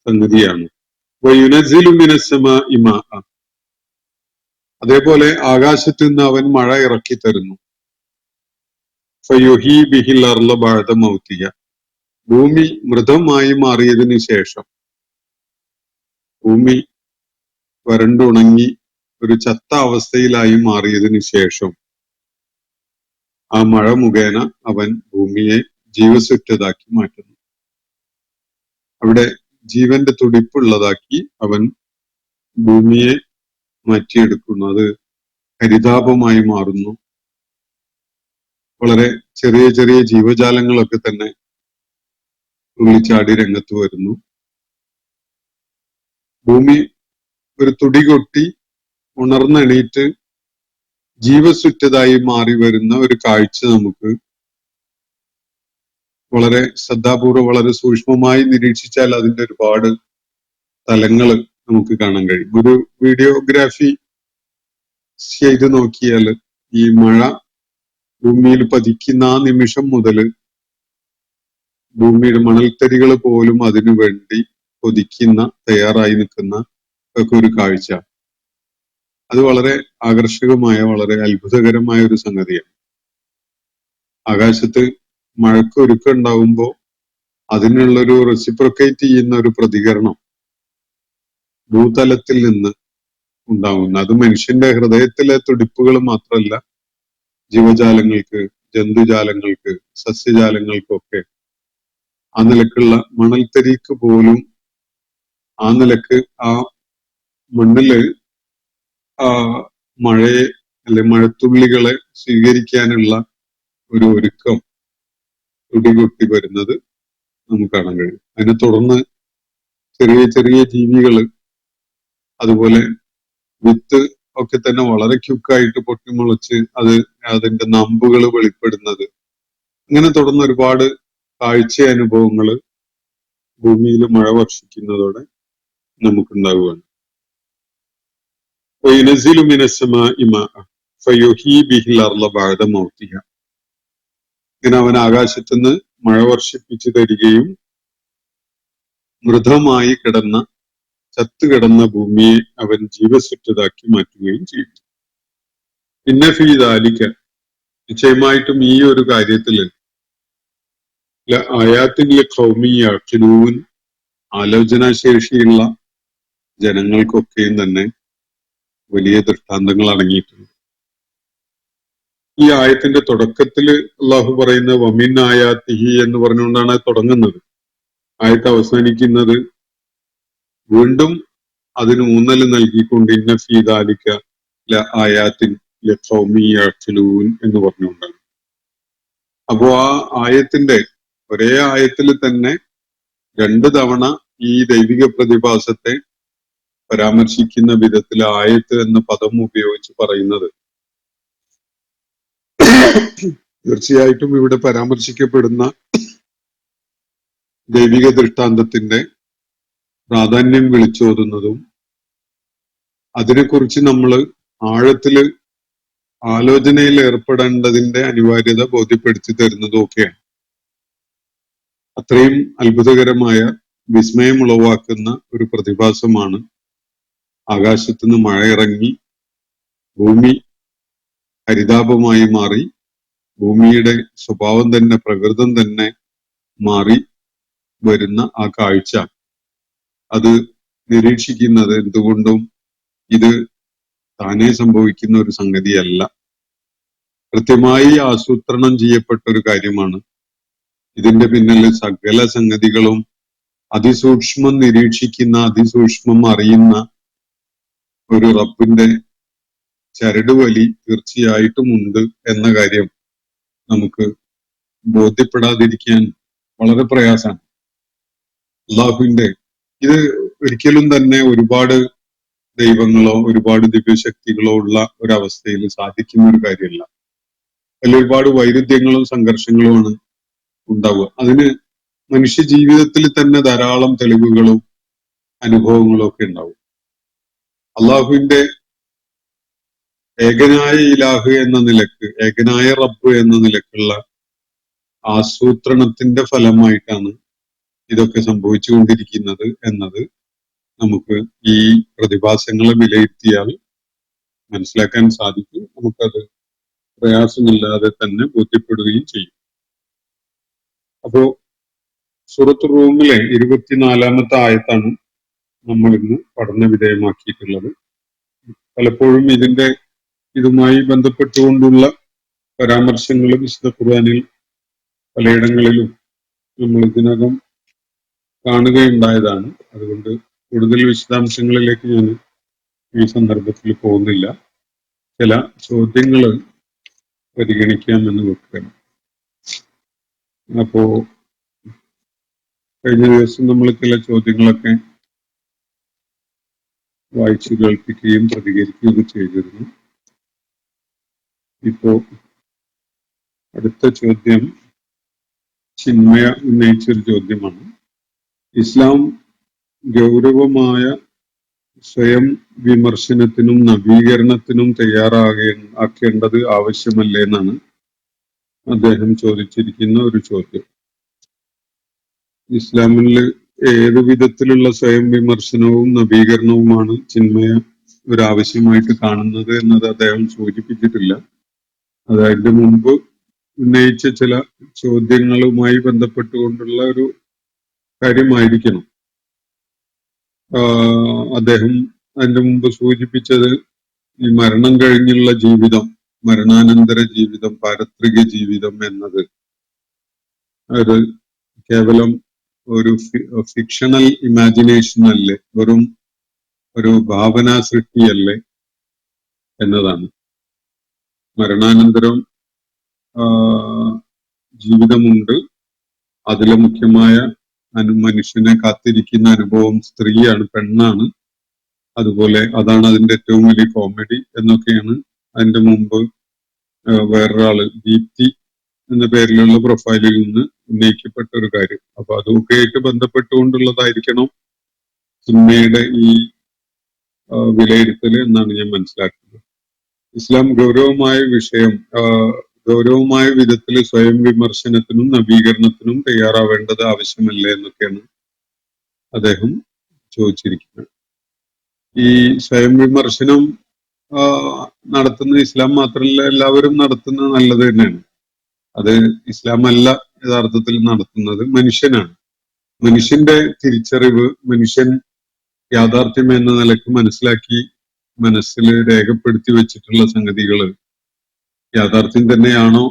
സംഗതിയാണ്. വയുനസിലു മിനസ്സമാഇ മാഅ, അതേപോലെ ആകാശത്ത് നിന്ന് അവൻ മഴ ഇറക്കി തരുന്നു. ഫയുഹീ ബിഹിൽ അർള ബഅദ മൗതിഹ, ഭൂമി മൃതമായി മാറിയതിനു ശേഷം, ഭൂമി വരണ്ടുണങ്ങി ഒരു ചത്ത അവസ്ഥയിലായി മാറിയതിനു ശേഷം ആ മഴ മുഖേന അവൻ ഭൂമിയെ ജീവസുറ്റതാക്കി മാറ്റുന്നു. അവിടെ ജീവന്റെ തുടിപ്പുള്ളതാക്കി അവൻ ഭൂമിയെ മാറ്റിയെടുക്കുന്നു. അത് ഹരിതാപമായി മാറുന്നു. വളരെ ചെറിയ ചെറിയ ജീവജാലങ്ങളൊക്കെ തന്നെ തുള്ളിച്ചാടി രംഗത്ത് വരുന്നു. ഭൂമി ഒരു തുടി കൊട്ടി ഉണർന്നെണീറ്റ് ജീവസുറ്റതായി മാറി വരുന്ന ഒരു കാഴ്ച നമുക്ക് വളരെ ശ്രദ്ധാപൂർവ്വം, വളരെ സൂക്ഷ്മമായി നിരീക്ഷിച്ചാൽ അതിന്റെ ഒരുപാട് തലങ്ങൾ നമുക്ക് കാണാൻ കഴിയും. ഒരു വീഡിയോഗ്രാഫി ചെയ്ത് നോക്കിയാൽ ഈ മഴ ഭൂമിയിൽ പതിക്കുന്ന ആ നിമിഷം മുതൽ ഭൂമിയുടെ മണൽത്തരികൾ പോലും അതിനു വേണ്ടി കൊതിക്കുന്ന, തയ്യാറായി നിൽക്കുന്ന ഒക്കെ ഒരു കാഴ്ച. അത് വളരെ ആകർഷകമായ, വളരെ അത്ഭുതകരമായ ഒരു സംഗതിയാണ്. ആകാശത്ത് മഴയ്ക്ക് ഒരുക്കം ഉണ്ടാവുമ്പോൾ അതിനുള്ളൊരു റെസിപ്രൊക്കേറ്റ് ചെയ്യുന്ന ഒരു പ്രതികരണം ഭൂതലത്തിൽ നിന്ന് ഉണ്ടാവുന്ന, അത് മനുഷ്യന്റെ ഹൃദയത്തിലെ തുടിപ്പുകൾ മാത്രമല്ല, ജീവജാലങ്ങൾക്ക്, ജന്തുജാലങ്ങൾക്ക്, സസ്യജാലങ്ങൾക്കൊക്കെ ആ നിലക്കുള്ള മണൽത്തരിക്ക് പോലും ആ നിലക്ക് ആ മണ്ണില് ആ മഴയെ അല്ലെ മഴത്തുള്ളികളെ സ്വീകരിക്കാനുള്ള ഒരു ഒരുക്കം തുടികൊട്ടി വരുന്നത് നമുക്ക് കാണാൻ കഴിയും. അതിനെ തുടർന്ന് ചെറിയ ചെറിയ ജീവികള്, അതുപോലെ വിത്ത് ഒക്കെ തന്നെ വളരെ ക്യുക്കായിട്ട് പൊട്ടിമുളച്ച് അതിന്റെ നമ്പുകൾ വെളിപ്പെടുന്നത്, അങ്ങനെ തുടർന്ന് ഒരുപാട് കാഴ്ച അനുഭവങ്ങൾ ഭൂമിയിൽ മഴ വർഷിക്കുന്നതോടെ നമുക്കുണ്ടാവുകയാണ്. وَيُنَزِّلُ مِنَ السَّمَاءِ مَاءً فَيُحْيِي بِهِ الْأَرْضَ بَعْدَ مَوْتِهَا, ഇങ്ങനെ അവൻ ആകാശത്തുനിന്ന് മഴ വർഷിപ്പിച്ചു തരികയും മൃതമായി കിടന്ന, ചത്തുകിടന്ന ഭൂമിയെ അവൻ ജീവസുറ്റതാക്കി മാറ്റുകയും ചെയ്യും. ഇന്ന ഫീ ദാലിക, നിശ്ചയമായിട്ടും ഈ ഒരു കാര്യത്തിൽ ആയാത്തിൻ ലിഖൗമി യഅഖിലൂൻ, ആലോചനാശേഷിയുള്ള ജനങ്ങൾക്കൊക്കെയും തന്നെ വലിയ ദൃഷ്ടാന്തങ്ങൾ അടങ്ങിയിട്ടുണ്ട്. ഈ ആയത്തിന്റെ തുടക്കത്തിൽ അള്ളാഹു പറയുന്നത് വമിൻ ആയാത്തിഹി എന്ന് പറഞ്ഞുകൊണ്ടാണ് തുടങ്ങുന്നത്. ആയത്ത് അവസാനിക്കുന്നത് വീണ്ടും അതിന് ഊന്നൽ നൽകിക്കൊണ്ട് ഇന്ന ഫീ ദാലിക ലആയാത്തിൻ ലിഖൗമി യഅഖിലൂൻ എന്ന് പറഞ്ഞുകൊണ്ടാണ്. അപ്പോ ആ ആയത്തിന്റെ ഒരേ ആയത്തിൽ തന്നെ രണ്ടു തവണ ഈ ദൈവിക പ്രതിഭാസത്തെ പരാമർശിക്കുന്ന വിധത്തിൽ ആയത്ത് എന്ന പദം ഉപയോഗിച്ച് പറയുന്നത് തീർച്ചയായിട്ടും ഇവിടെ പരാമർശിക്കപ്പെടുന്ന ദൈവിക ദൃഷ്ടാന്തത്തിന്റെ പ്രാധാന്യം വിളിച്ചോതുന്നതും അതിനെക്കുറിച്ച് നമ്മൾ ആഴത്തില് ആലോചനയിൽ ഏർപ്പെടേണ്ടതിന്റെ അനിവാര്യത ബോധ്യപ്പെടുത്തി തരുന്നതും ഒക്കെയാണ്. അത്രയും അത്ഭുതകരമായ, വിസ്മയം ഉളവാക്കുന്ന ഒരു പ്രതിഭാസമാണ് ആകാശത്തുനിന്ന് മഴ ഇറങ്ങി ഭൂമി ഹരിതാപമായി മാറി, ഭൂമിയുടെ സ്വഭാവം തന്നെ, പ്രകൃതം തന്നെ മാറി വരുന്ന ആ കാഴ്ച. അത് നിരീക്ഷിക്കുന്നത് എന്തുകൊണ്ടും ഇത് താനേ സംഭവിക്കുന്ന ഒരു സംഗതിയല്ല. കൃത്യമായി ആസൂത്രണം ചെയ്യപ്പെട്ട ഒരു കാര്യമാണ്. ഇതിന്റെ പിന്നിൽ സകല സംഗതികളും അതിസൂക്ഷ്മം നിരീക്ഷിക്കുന്ന, അതിസൂക്ഷ്മം അറിയുന്ന ഒരു റബ്ബിന്റെ ചരടുവലി തീർച്ചയായിട്ടും ഉണ്ട് എന്ന കാര്യം നമുക്ക് ബോധ്യപ്പെടാതിരിക്കാൻ വളരെ പ്രയാസമാണ്. അള്ളാഹുവിന്റെ ഇത് ഒരിക്കലും തന്നെ ഒരുപാട് ദൈവങ്ങളോ ഒരുപാട് ദിവ്യശക്തികളോ ഉള്ള ഒരവസ്ഥയിൽ സാധിക്കുന്ന ഒരു കാര്യമല്ല. അതിൽ ഒരുപാട് വൈരുദ്ധ്യങ്ങളും സംഘർഷങ്ങളുമാണ് ഉണ്ടാവുക. അതിന് മനുഷ്യ ജീവിതത്തിൽ തന്നെ ധാരാളം തെളിവുകളും അനുഭവങ്ങളും ഒക്കെ ഉണ്ടാവും. അള്ളാഹുവിന്റെ ഏകനായ ഇലാഹ് എന്ന നിലക്ക്, ഏകനായ റബ്ബ് എന്ന നിലക്കുള്ള ആസൂത്രണത്തിന്റെ ഫലമായിട്ടാണ് ഇതൊക്കെ സംഭവിച്ചുകൊണ്ടിരിക്കുന്നത് എന്നത് നമുക്ക് ഈ പ്രതിഭാസങ്ങളെ വിലയിരുത്തിയാൽ മനസ്സിലാക്കാൻ സാധിക്കും. നമുക്കത് പ്രയാസമില്ലാതെ തന്നെ ബോധ്യപ്പെടുകയും ചെയ്യും. അപ്പോ സൂറത്ത് റൂമിലെ 24-ാമത്തെ ആയത്താണ് നമ്മൾ ഇന്ന് പഠന വിധേയമാക്കിയിട്ടുള്ളത്. പലപ്പോഴും ഇതുമായി ബന്ധപ്പെട്ടുകൊണ്ടുള്ള പരാമർശങ്ങൾ വിശുദ്ധ ഖുർആനിൽ പലയിടങ്ങളിലും നമ്മൾ ഇതിനകം കാണുകയുണ്ടായതാണ്. അതുകൊണ്ട് കൂടുതൽ വിശദാംശങ്ങളിലേക്ക് ഞാൻ ഈ സന്ദർഭത്തിൽ പോകുന്നില്ല. ചില ചോദ്യങ്ങൾ പരിഗണിക്കാമെന്ന് വെക്കുകയാണ്. അപ്പോ കഴിഞ്ഞ ദിവസം നമ്മൾ ചില ചോദ്യങ്ങളൊക്കെ വായിച്ചു കേൾപ്പിക്കുകയും പ്രതികരിക്കുകയൊക്കെ ചെയ്തിരുന്നു. ഇപ്പോ അടുത്ത ചോദ്യം ചിന്മയ ഉന്നയിച്ചൊരു ചോദ്യമാണ്. ഇസ്ലാം ഗൗരവമായ സ്വയം വിമർശനത്തിനും നവീകരണത്തിനും ആക്കേണ്ടത് ആവശ്യമല്ലേ എന്നാണ് അദ്ദേഹം ചോദിച്ചിരിക്കുന്ന ഒരു ചോദ്യം. ഇസ്ലാമിൽ ഏത് വിധത്തിലുള്ള സ്വയം വിമർശനവും നവീകരണവുമാണ് ചിന്മയ ഒരാവശ്യമായിട്ട് കാണുന്നത് എന്നത് അദ്ദേഹം സൂചിപ്പിച്ചിട്ടില്ല. അതിന്റെ മുമ്പ് ഉന്നയിച്ച ചില ചോദ്യങ്ങളുമായി ബന്ധപ്പെട്ടുകൊണ്ടുള്ള ഒരു കാര്യമായിരിക്കണം. അദ്ദേഹം അതിന്റെ മുമ്പ് സൂചിപ്പിച്ചത് ഈ മരണം കഴിഞ്ഞുള്ള ജീവിതം, മരണാനന്തര ജീവിതം, പാരത്രിക ജീവിതം എന്നത് ഒരു കേവലം ഒരു ഫിക്ഷണൽ ഇമാജിനേഷൻ അല്ലേ, വെറും ഒരു ഭാവനാ സൃഷ്ടിയല്ലേ എന്നതാണ്. മരണാനന്തരം ജീവിതമുണ്ട്. അതിലെ മുഖ്യമായ മനുഷ്യനെ കാത്തിരിക്കുന്ന അനുഭവം സ്ത്രീയാണ്, പെണ്ണാണ്. അതുപോലെ അതാണ് അതിന്റെ ഏറ്റവും വലിയ കോമഡി എന്നൊക്കെയാണ് അതിന്റെ മുമ്പ് വേറൊരാള് ദീപ്തി എന്ന പേരിലുള്ള പ്രൊഫൈലിൽ നിന്ന് ഉന്നയിക്കപ്പെട്ട ഒരു കാര്യം. അപ്പൊ അതൊക്കെ ആയിട്ട് ബന്ധപ്പെട്ടുകൊണ്ടുള്ളതായിരിക്കണം ചിന്മയുടെ ഈ വിലയിരുത്തല് എന്നാണ് ഞാൻ മനസ്സിലാക്കുന്നത്. ഇസ്ലാം ഗൗരവമായ വിധത്തിൽ സ്വയം വിമർശനത്തിനും നവീകരണത്തിനും തയ്യാറാവേണ്ടത് ആവശ്യമല്ലേ എന്നൊക്കെയാണ് അദ്ദേഹം ചോദിച്ചിരിക്കുന്നത്. ഈ സ്വയം വിമർശനം നടത്തുന്ന ഇസ്ലാം മാത്രമല്ല, എല്ലാവരും നടത്തുന്നത് നല്ലത് തന്നെയാണ്. അത് ഇസ്ലാം അല്ല യഥാർത്ഥത്തിൽ നടത്തുന്നത്, മനുഷ്യനാണ്. മനുഷ്യന്റെ തിരിച്ചറിവ്, മനുഷ്യൻ യാഥാർത്ഥ്യം എന്ന നിലക്ക് മനസ്സിലാക്കി മനസ്സിൽ രേഖപ്പെടുത്തി വെച്ചിട്ടുള്ള സംഗതികള് യാഥാർത്ഥ്യം തന്നെയാണോ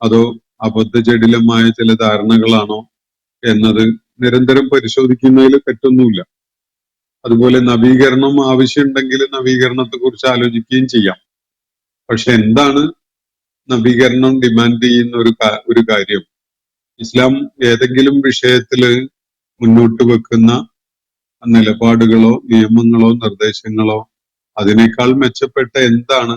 അതോ അബദ്ധജടിലമായ ചില ധാരണകളാണോ എന്നത് നിരന്തരം പരിശോധിക്കുന്നതിൽ തെറ്റൊന്നുമില്ല. അതുപോലെ നവീകരണം ആവശ്യമുണ്ടെങ്കിൽ നവീകരണത്തെ കുറിച്ച് ആലോചിക്കുകയും ചെയ്യാം. പക്ഷെ എന്താണ് നവീകരണം ഡിമാൻഡ് ചെയ്യുന്ന ഒരു കാര്യം? ഇസ്ലാം ഏതെങ്കിലും വിഷയത്തില് മുന്നോട്ട് വെക്കുന്ന നിലപാടുകളോ നിയമങ്ങളോ നിർദ്ദേശങ്ങളോ അതിനേക്കാൾ മെച്ചപ്പെട്ട എന്താണ്,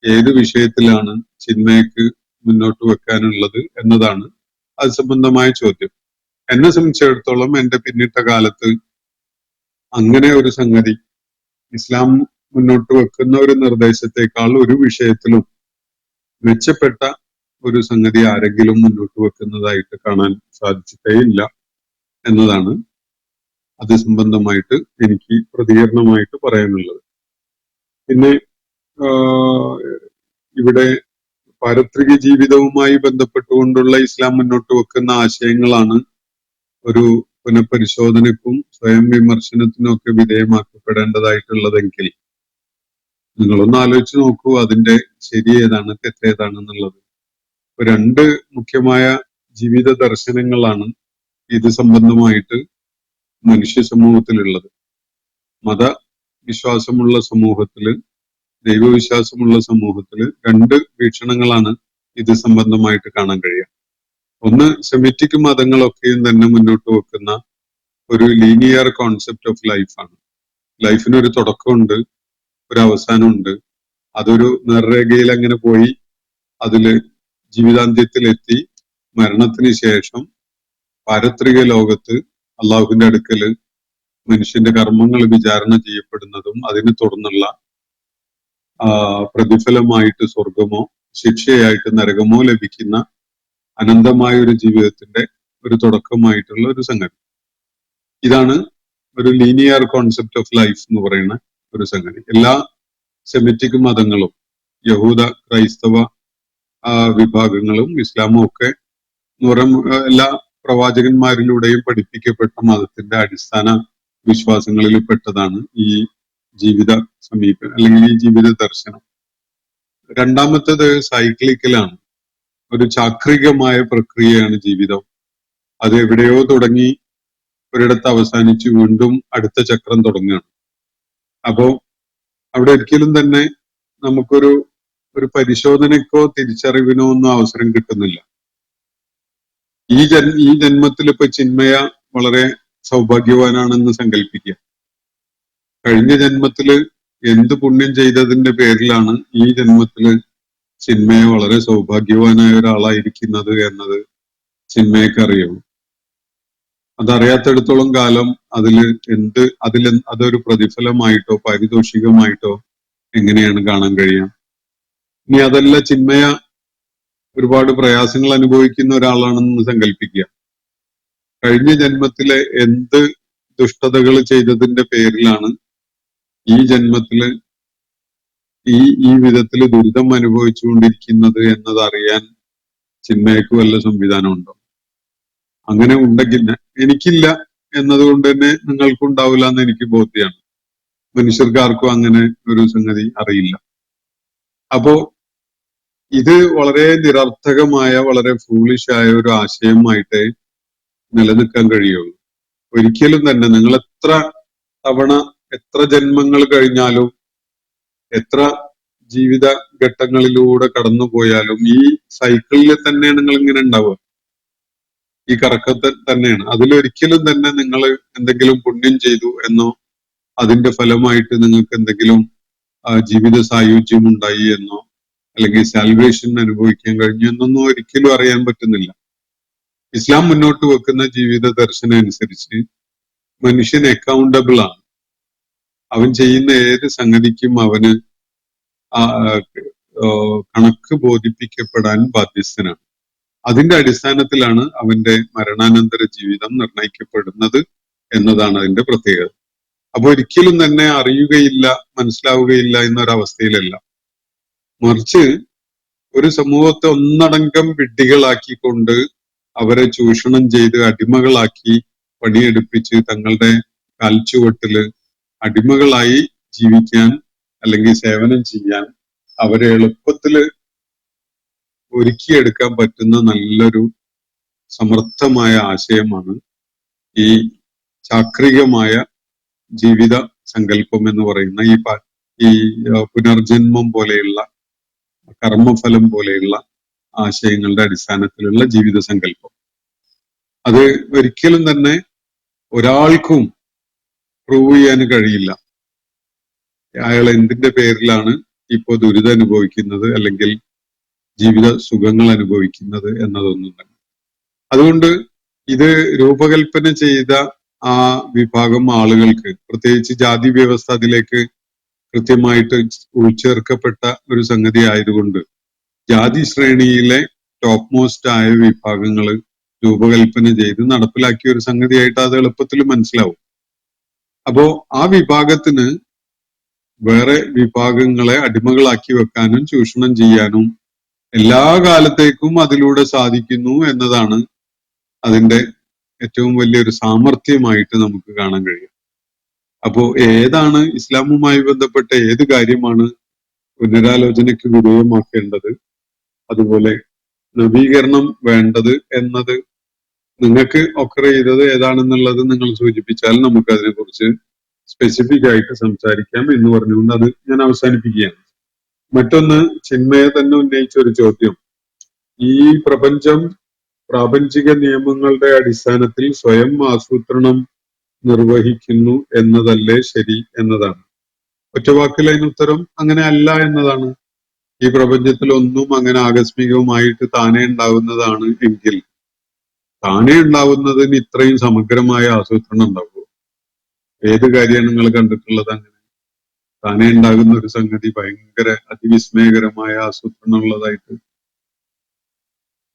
ഏത് വിഷയത്തിലാണ് ചിന്മയ്ക്ക് മുന്നോട്ട് വെക്കാനുള്ളത് എന്നതാണ് അത് സംബന്ധമായ ചോദ്യം. എന്നെ സംബന്ധിച്ചിടത്തോളം എന്റെ പിന്നിട്ട കാലത്ത് അങ്ങനെ ഒരു സംഗതി, ഇസ്ലാം മുന്നോട്ട് വെക്കുന്ന ഒരു നിർദ്ദേശത്തെക്കാൾ ഒരു വിഷയത്തിലും മെച്ചപ്പെട്ട ഒരു സംഗതി ആരെങ്കിലും മുന്നോട്ട് വെക്കുന്നതായിട്ട് കാണാൻ സാധിച്ചിട്ടേയില്ല എന്നതാണ് അത് സംബന്ധമായിട്ട് എനിക്ക് പ്രതികരണമായിട്ട് പറയാനുള്ളത്. പിന്നെ ഇവിടെ പാരത്രിക ജീവിതവുമായി ബന്ധപ്പെട്ടുകൊണ്ടുള്ള ഇസ്ലാം മുന്നോട്ട് വെക്കുന്ന ആശയങ്ങളാണ് ഒരു പുനഃപരിശോധനയ്ക്കും സ്വയം വിമർശനത്തിനും ഒക്കെ വിധേയമാക്കപ്പെടേണ്ടതായിട്ടുള്ളതെങ്കിൽ നിങ്ങളൊന്ന് ആലോചിച്ച് നോക്കൂ, അതിന്റെ ശരി ഏതാണ് തെറ്റേതാണെന്നുള്ളത്. രണ്ട് മുഖ്യമായ ജീവിത ദർശനങ്ങളാണ് ഇത് സംബന്ധമായിട്ട് മനുഷ്യ സമൂഹത്തിലുള്ളത്. മതവിശ്വാസമുള്ള സമൂഹത്തില്, ദൈവവിശ്വാസമുള്ള സമൂഹത്തില് രണ്ട് വീക്ഷണങ്ങളാണ് ഇത് സംബന്ധമായിട്ട് കാണാൻ കഴിയുക. ഒന്ന്, സെമിറ്റിക് മതങ്ങളൊക്കെയും തന്നെ മുന്നോട്ട് വെക്കുന്ന ഒരു ലീനിയർ കോൺസെപ്റ്റ് ഓഫ് ലൈഫാണ്. ലൈഫിനൊരു തുടക്കമുണ്ട്, ഒരു അവസാനമുണ്ട്. അതൊരു നേർരേഖയിൽ അങ്ങനെ പോയി അതില് ജീവിതാന്ത്യത്തിലെത്തി മരണത്തിന് ശേഷം പാരത്രിക ലോകത്ത് അള്ളാഹുവിന്റെ അടുക്കല് മനുഷ്യന്റെ കർമ്മങ്ങൾ വിചാരണ ചെയ്യപ്പെടുന്നതും അതിനെ തുടർന്നുള്ള പ്രതിഫലമായിട്ട് സ്വർഗമോ ശിക്ഷയായിട്ട് നരകമോ ലഭിക്കുന്ന അനന്തമായ ഒരു ജീവിതത്തിന്റെ ഒരു തുടക്കമായിട്ടുള്ള ഒരു സംഗതി. ഇതാണ് ഒരു ലീനിയർ കോൺസെപ്റ്റ് ഓഫ് ലൈഫ് എന്ന് പറയുന്ന ഒരു സംഗതി. എല്ലാ സെമിറ്റിക് മതങ്ങളും, യഹൂദ, ക്രൈസ്തവ വിഭാഗങ്ങളും ഇസ്ലാമും ഒക്കെ എന്ന് പറയുന്ന എല്ലാ പ്രവാചകന്മാരിലൂടെയും പഠിപ്പിക്കപ്പെട്ട മതത്തിന്റെ അടിസ്ഥാന വിശ്വാസങ്ങളിൽ പെട്ടതാണ് ഈ ജീവിത സമീപനം അല്ലെങ്കിൽ ഈ ജീവിത ദർശനം. രണ്ടാമത്തേത് സൈക്ലിക്കലാണ്, ഒരു ചാക്രികമായ പ്രക്രിയയാണ് ജീവിതം. അത് എവിടെയോ തുടങ്ങി ഒരിടത്ത് അവസാനിച്ച് വീണ്ടും അടുത്ത ചക്രം തുടങ്ങുകയാണ്. അപ്പോ അവിടെ ഒരിക്കലും തന്നെ നമുക്കൊരു പരിശോധനയ്ക്കോ തിരിച്ചറിവിനോ ഒന്നും അവസരം കിട്ടുന്നില്ല. ഈ ജന്മത്തിൽ ഇപ്പൊ ചിന്മയ വളരെ സൗഭാഗ്യവാനാണെന്ന് സങ്കല്പിക്കുക. കഴിഞ്ഞ ജന്മത്തില് എന്ത് പുണ്യം ചെയ്തതിന്റെ പേരിലാണ് ഈ ജന്മത്തില് ചിന്മയ വളരെ സൗഭാഗ്യവാനായ ഒരാളായിരിക്കുന്നത് എന്നത് ചിന്മയ്ക്ക് അറിയാവും. അതറിയാത്തിടത്തോളം കാലം അതൊരു പ്രതിഫലമായിട്ടോ പാരിതോഷികമായിട്ടോ എങ്ങനെയാണ് കാണാൻ കഴിയുക? ഇനി അതല്ല, ചിന്മയ ഒരുപാട് പ്രയാസങ്ങൾ അനുഭവിക്കുന്ന ഒരാളാണെന്ന് സങ്കല്പിക്കുക. കഴിഞ്ഞ ജന്മത്തിലെ എന്ത് ദുഷ്ടതകൾ ചെയ്തതിന്റെ പേരിലാണ് ഈ ജന്മത്തില് ഈ വിധത്തില് ദുരിതം അനുഭവിച്ചുകൊണ്ടിരിക്കുന്നത് എന്നത് അറിയാൻ ചിന്മയ്ക്ക് വല്ല സംവിധാനം ഉണ്ടോ? അങ്ങനെ ഉണ്ടെങ്കിൽ, എനിക്കില്ല എന്നതുകൊണ്ട് തന്നെ നിങ്ങൾക്കുണ്ടാവില്ല എന്ന് എനിക്ക് ബോധ്യമാണ്. മനുഷ്യർക്കാർക്കും അങ്ങനെ ഒരു സംഗതി അറിയില്ല. അപ്പോ ഇത് വളരെ നിരർത്ഥകമായ, വളരെ ഫൂളിഷായ ഒരു ആശയമായിട്ടേ നിലനിൽക്കാൻ കഴിയുള്ളൂ. ഒരിക്കലും തന്നെ നിങ്ങൾ എത്ര തവണ, എത്ര ജന്മങ്ങൾ കഴിഞ്ഞാലും, എത്ര ജീവിത ഘട്ടങ്ങളിലൂടെ കടന്നുപോയാലും ഈ സൈക്കിളിൽ തന്നെയാണ് നിങ്ങൾ ഇങ്ങനെ ഉണ്ടാവുക. ഈ കറക്കത്തിൽ തന്നെയാണ്. അതിലൊരിക്കലും തന്നെ നിങ്ങൾ എന്തെങ്കിലും പുണ്യം ചെയ്തു എന്നോ അതിന്റെ ഫലമായിട്ട് നിങ്ങൾക്ക് എന്തെങ്കിലും ജീവിത സായുജ്യം ഉണ്ടായി എന്നോ അല്ലെങ്കിൽ സാൽവേഷൻ അനുഭവിക്കാൻ കഴിഞ്ഞു എന്നൊന്നും ഒരിക്കലും അറിയാൻ പറ്റുന്നില്ല. ഇസ്ലാം മുന്നോട്ട് വെക്കുന്ന ജീവിത ദർശനം അനുസരിച്ച് മനുഷ്യൻ അക്കൗണ്ടബിൾ ആണ്. അവൻ ചെയ്യുന്ന ഏത് സംഗതിക്കും അവന് കണക്ക് ബോധിപ്പിക്കപ്പെടാൻ ബാധ്യസ്ഥനാണ്. അതിന്റെ അടിസ്ഥാനത്തിലാണ് അവന്റെ മരണാനന്തര ജീവിതം നിർണയിക്കപ്പെടുന്നത് എന്നതാണ് അതിന്റെ പ്രത്യേകത. അപ്പൊ ഒരിക്കലും തന്നെ അറിയുകയില്ല, മനസ്സിലാവുകയില്ല എന്നൊരവസ്ഥയിലല്ല, മറിച്ച് ഒരു സമൂഹത്തെ ഒന്നടങ്കം വിഡ്ഢികളാക്കിക്കൊണ്ട് അവരെ ചൂഷണം ചെയ്ത് അടിമകളാക്കി പണിയെടുപ്പിച്ച് തങ്ങളുടെ കാൽച്ചുവട്ടില് അടിമകളായി ജീവിക്കാൻ അല്ലെങ്കിൽ സേവനം ചെയ്യാൻ അവരെ എളുപ്പത്തില് ഒരുക്കിയെടുക്കാൻ പറ്റുന്ന നല്ലൊരു സമർത്ഥമായ ആശയമാണ് ഈ ചാക്രികമായ ജീവിത സങ്കല്പം എന്ന് പറയുന്ന ഈ പുനർജന്മം പോലെയുള്ള, കർമ്മഫലം പോലെയുള്ള ആശയങ്ങളുടെ അടിസ്ഥാനത്തിലുള്ള ജീവിത സങ്കല്പം. അത് ഒരിക്കലും തന്നെ ഒരാൾക്കും പ്രൂവ് ചെയ്യാൻ കഴിയില്ല. അയാൾ എന്തിന്റെ പേരിലാണ് ഇപ്പോ ദുരിതം അനുഭവിക്കുന്നത് അല്ലെങ്കിൽ ജീവിത സുഖങ്ങൾ അനുഭവിക്കുന്നത് എന്നതൊന്നും തന്നെ. അതുകൊണ്ട് ഇത് രൂപകൽപ്പന ചെയ്ത ആ വിഭാഗം ആളുകൾക്ക്, പ്രത്യേകിച്ച് ജാതി വ്യവസ്ഥ അതിലേക്ക് കൃത്യമായിട്ട് ഉൾച്ചേർക്കപ്പെട്ട ഒരു സംഗതി ആയതുകൊണ്ട് ജാതി ശ്രേണിയിലെ ടോപ്പ് മോസ്റ്റ് ആയ വിഭാഗങ്ങൾ രൂപകൽപ്പന ചെയ്ത് നടപ്പിലാക്കിയ ഒരു സംഗതിയായിട്ട് അത് എളുപ്പത്തിൽ മനസ്സിലാവും. അപ്പോ ആ വിഭാഗത്തിന് വേറെ വിഭാഗങ്ങളെ അടിമകളാക്കി വെക്കാനും ചൂഷണം ചെയ്യാനും എല്ലാ കാലത്തേക്കും അതിലൂടെ സാധിക്കുന്നു എന്നതാണ് അതിന്റെ ഏറ്റവും വലിയൊരു സാമർത്ഥ്യമായിട്ട് നമുക്ക് കാണാൻ കഴിയും. അപ്പോ ഏതാണ് ഇസ്ലാമുമായി ബന്ധപ്പെട്ട ഏത് കാര്യമാണ് പുനരാലോചനയ്ക്ക് വിധേയമാക്കേണ്ടത്, അതുപോലെ നവീകരണം വേണ്ടത് എന്നത് നിങ്ങൾക്ക് ഒക്കർ ചെയ്തത് ഏതാണെന്നുള്ളത് നിങ്ങൾ സൂചിപ്പിച്ചാൽ നമുക്ക് അതിനെക്കുറിച്ച് സ്പെസിഫിക് ആയിട്ട് സംസാരിക്കാം എന്ന് പറഞ്ഞുകൊണ്ട് അത് ഞാൻ അവസാനിപ്പിക്കുകയാണ്. മറ്റൊന്ന്, ചിന്മയെ തന്നെ ഉന്നയിച്ച ഒരു ചോദ്യം, ഈ പ്രപഞ്ചം പ്രാപഞ്ചിക നിയമങ്ങളുടെ അടിസ്ഥാനത്തിൽ സ്വയം ആസൂത്രണം നിർവഹിക്കുന്നു എന്നതല്ലേ ശരി എന്നതാണ്. ഒറ്റവാക്കിൽ അതിനുത്തരം അങ്ങനെ അല്ല എന്നതാണ്. ഈ പ്രപഞ്ചത്തിൽ ഒന്നും അങ്ങനെ ആകസ്മികമായിട്ട് താനേ ഉണ്ടാവുന്നതാണ് എങ്കിൽ താനേ ഉണ്ടാവുന്നതിന് ഇത്രയും സമഗ്രമായ ആസൂത്രണം ഉണ്ടാവുമോ? ഏത് കാര്യമാണ് നിങ്ങൾ കണ്ടിട്ടുള്ളത് അങ്ങനെ താനേ ഉണ്ടാകുന്ന ഒരു സംഗതി ഭയങ്കര അതിവിസ്മയകരമായ ആസൂത്രണം ഉള്ളതായിട്ട്?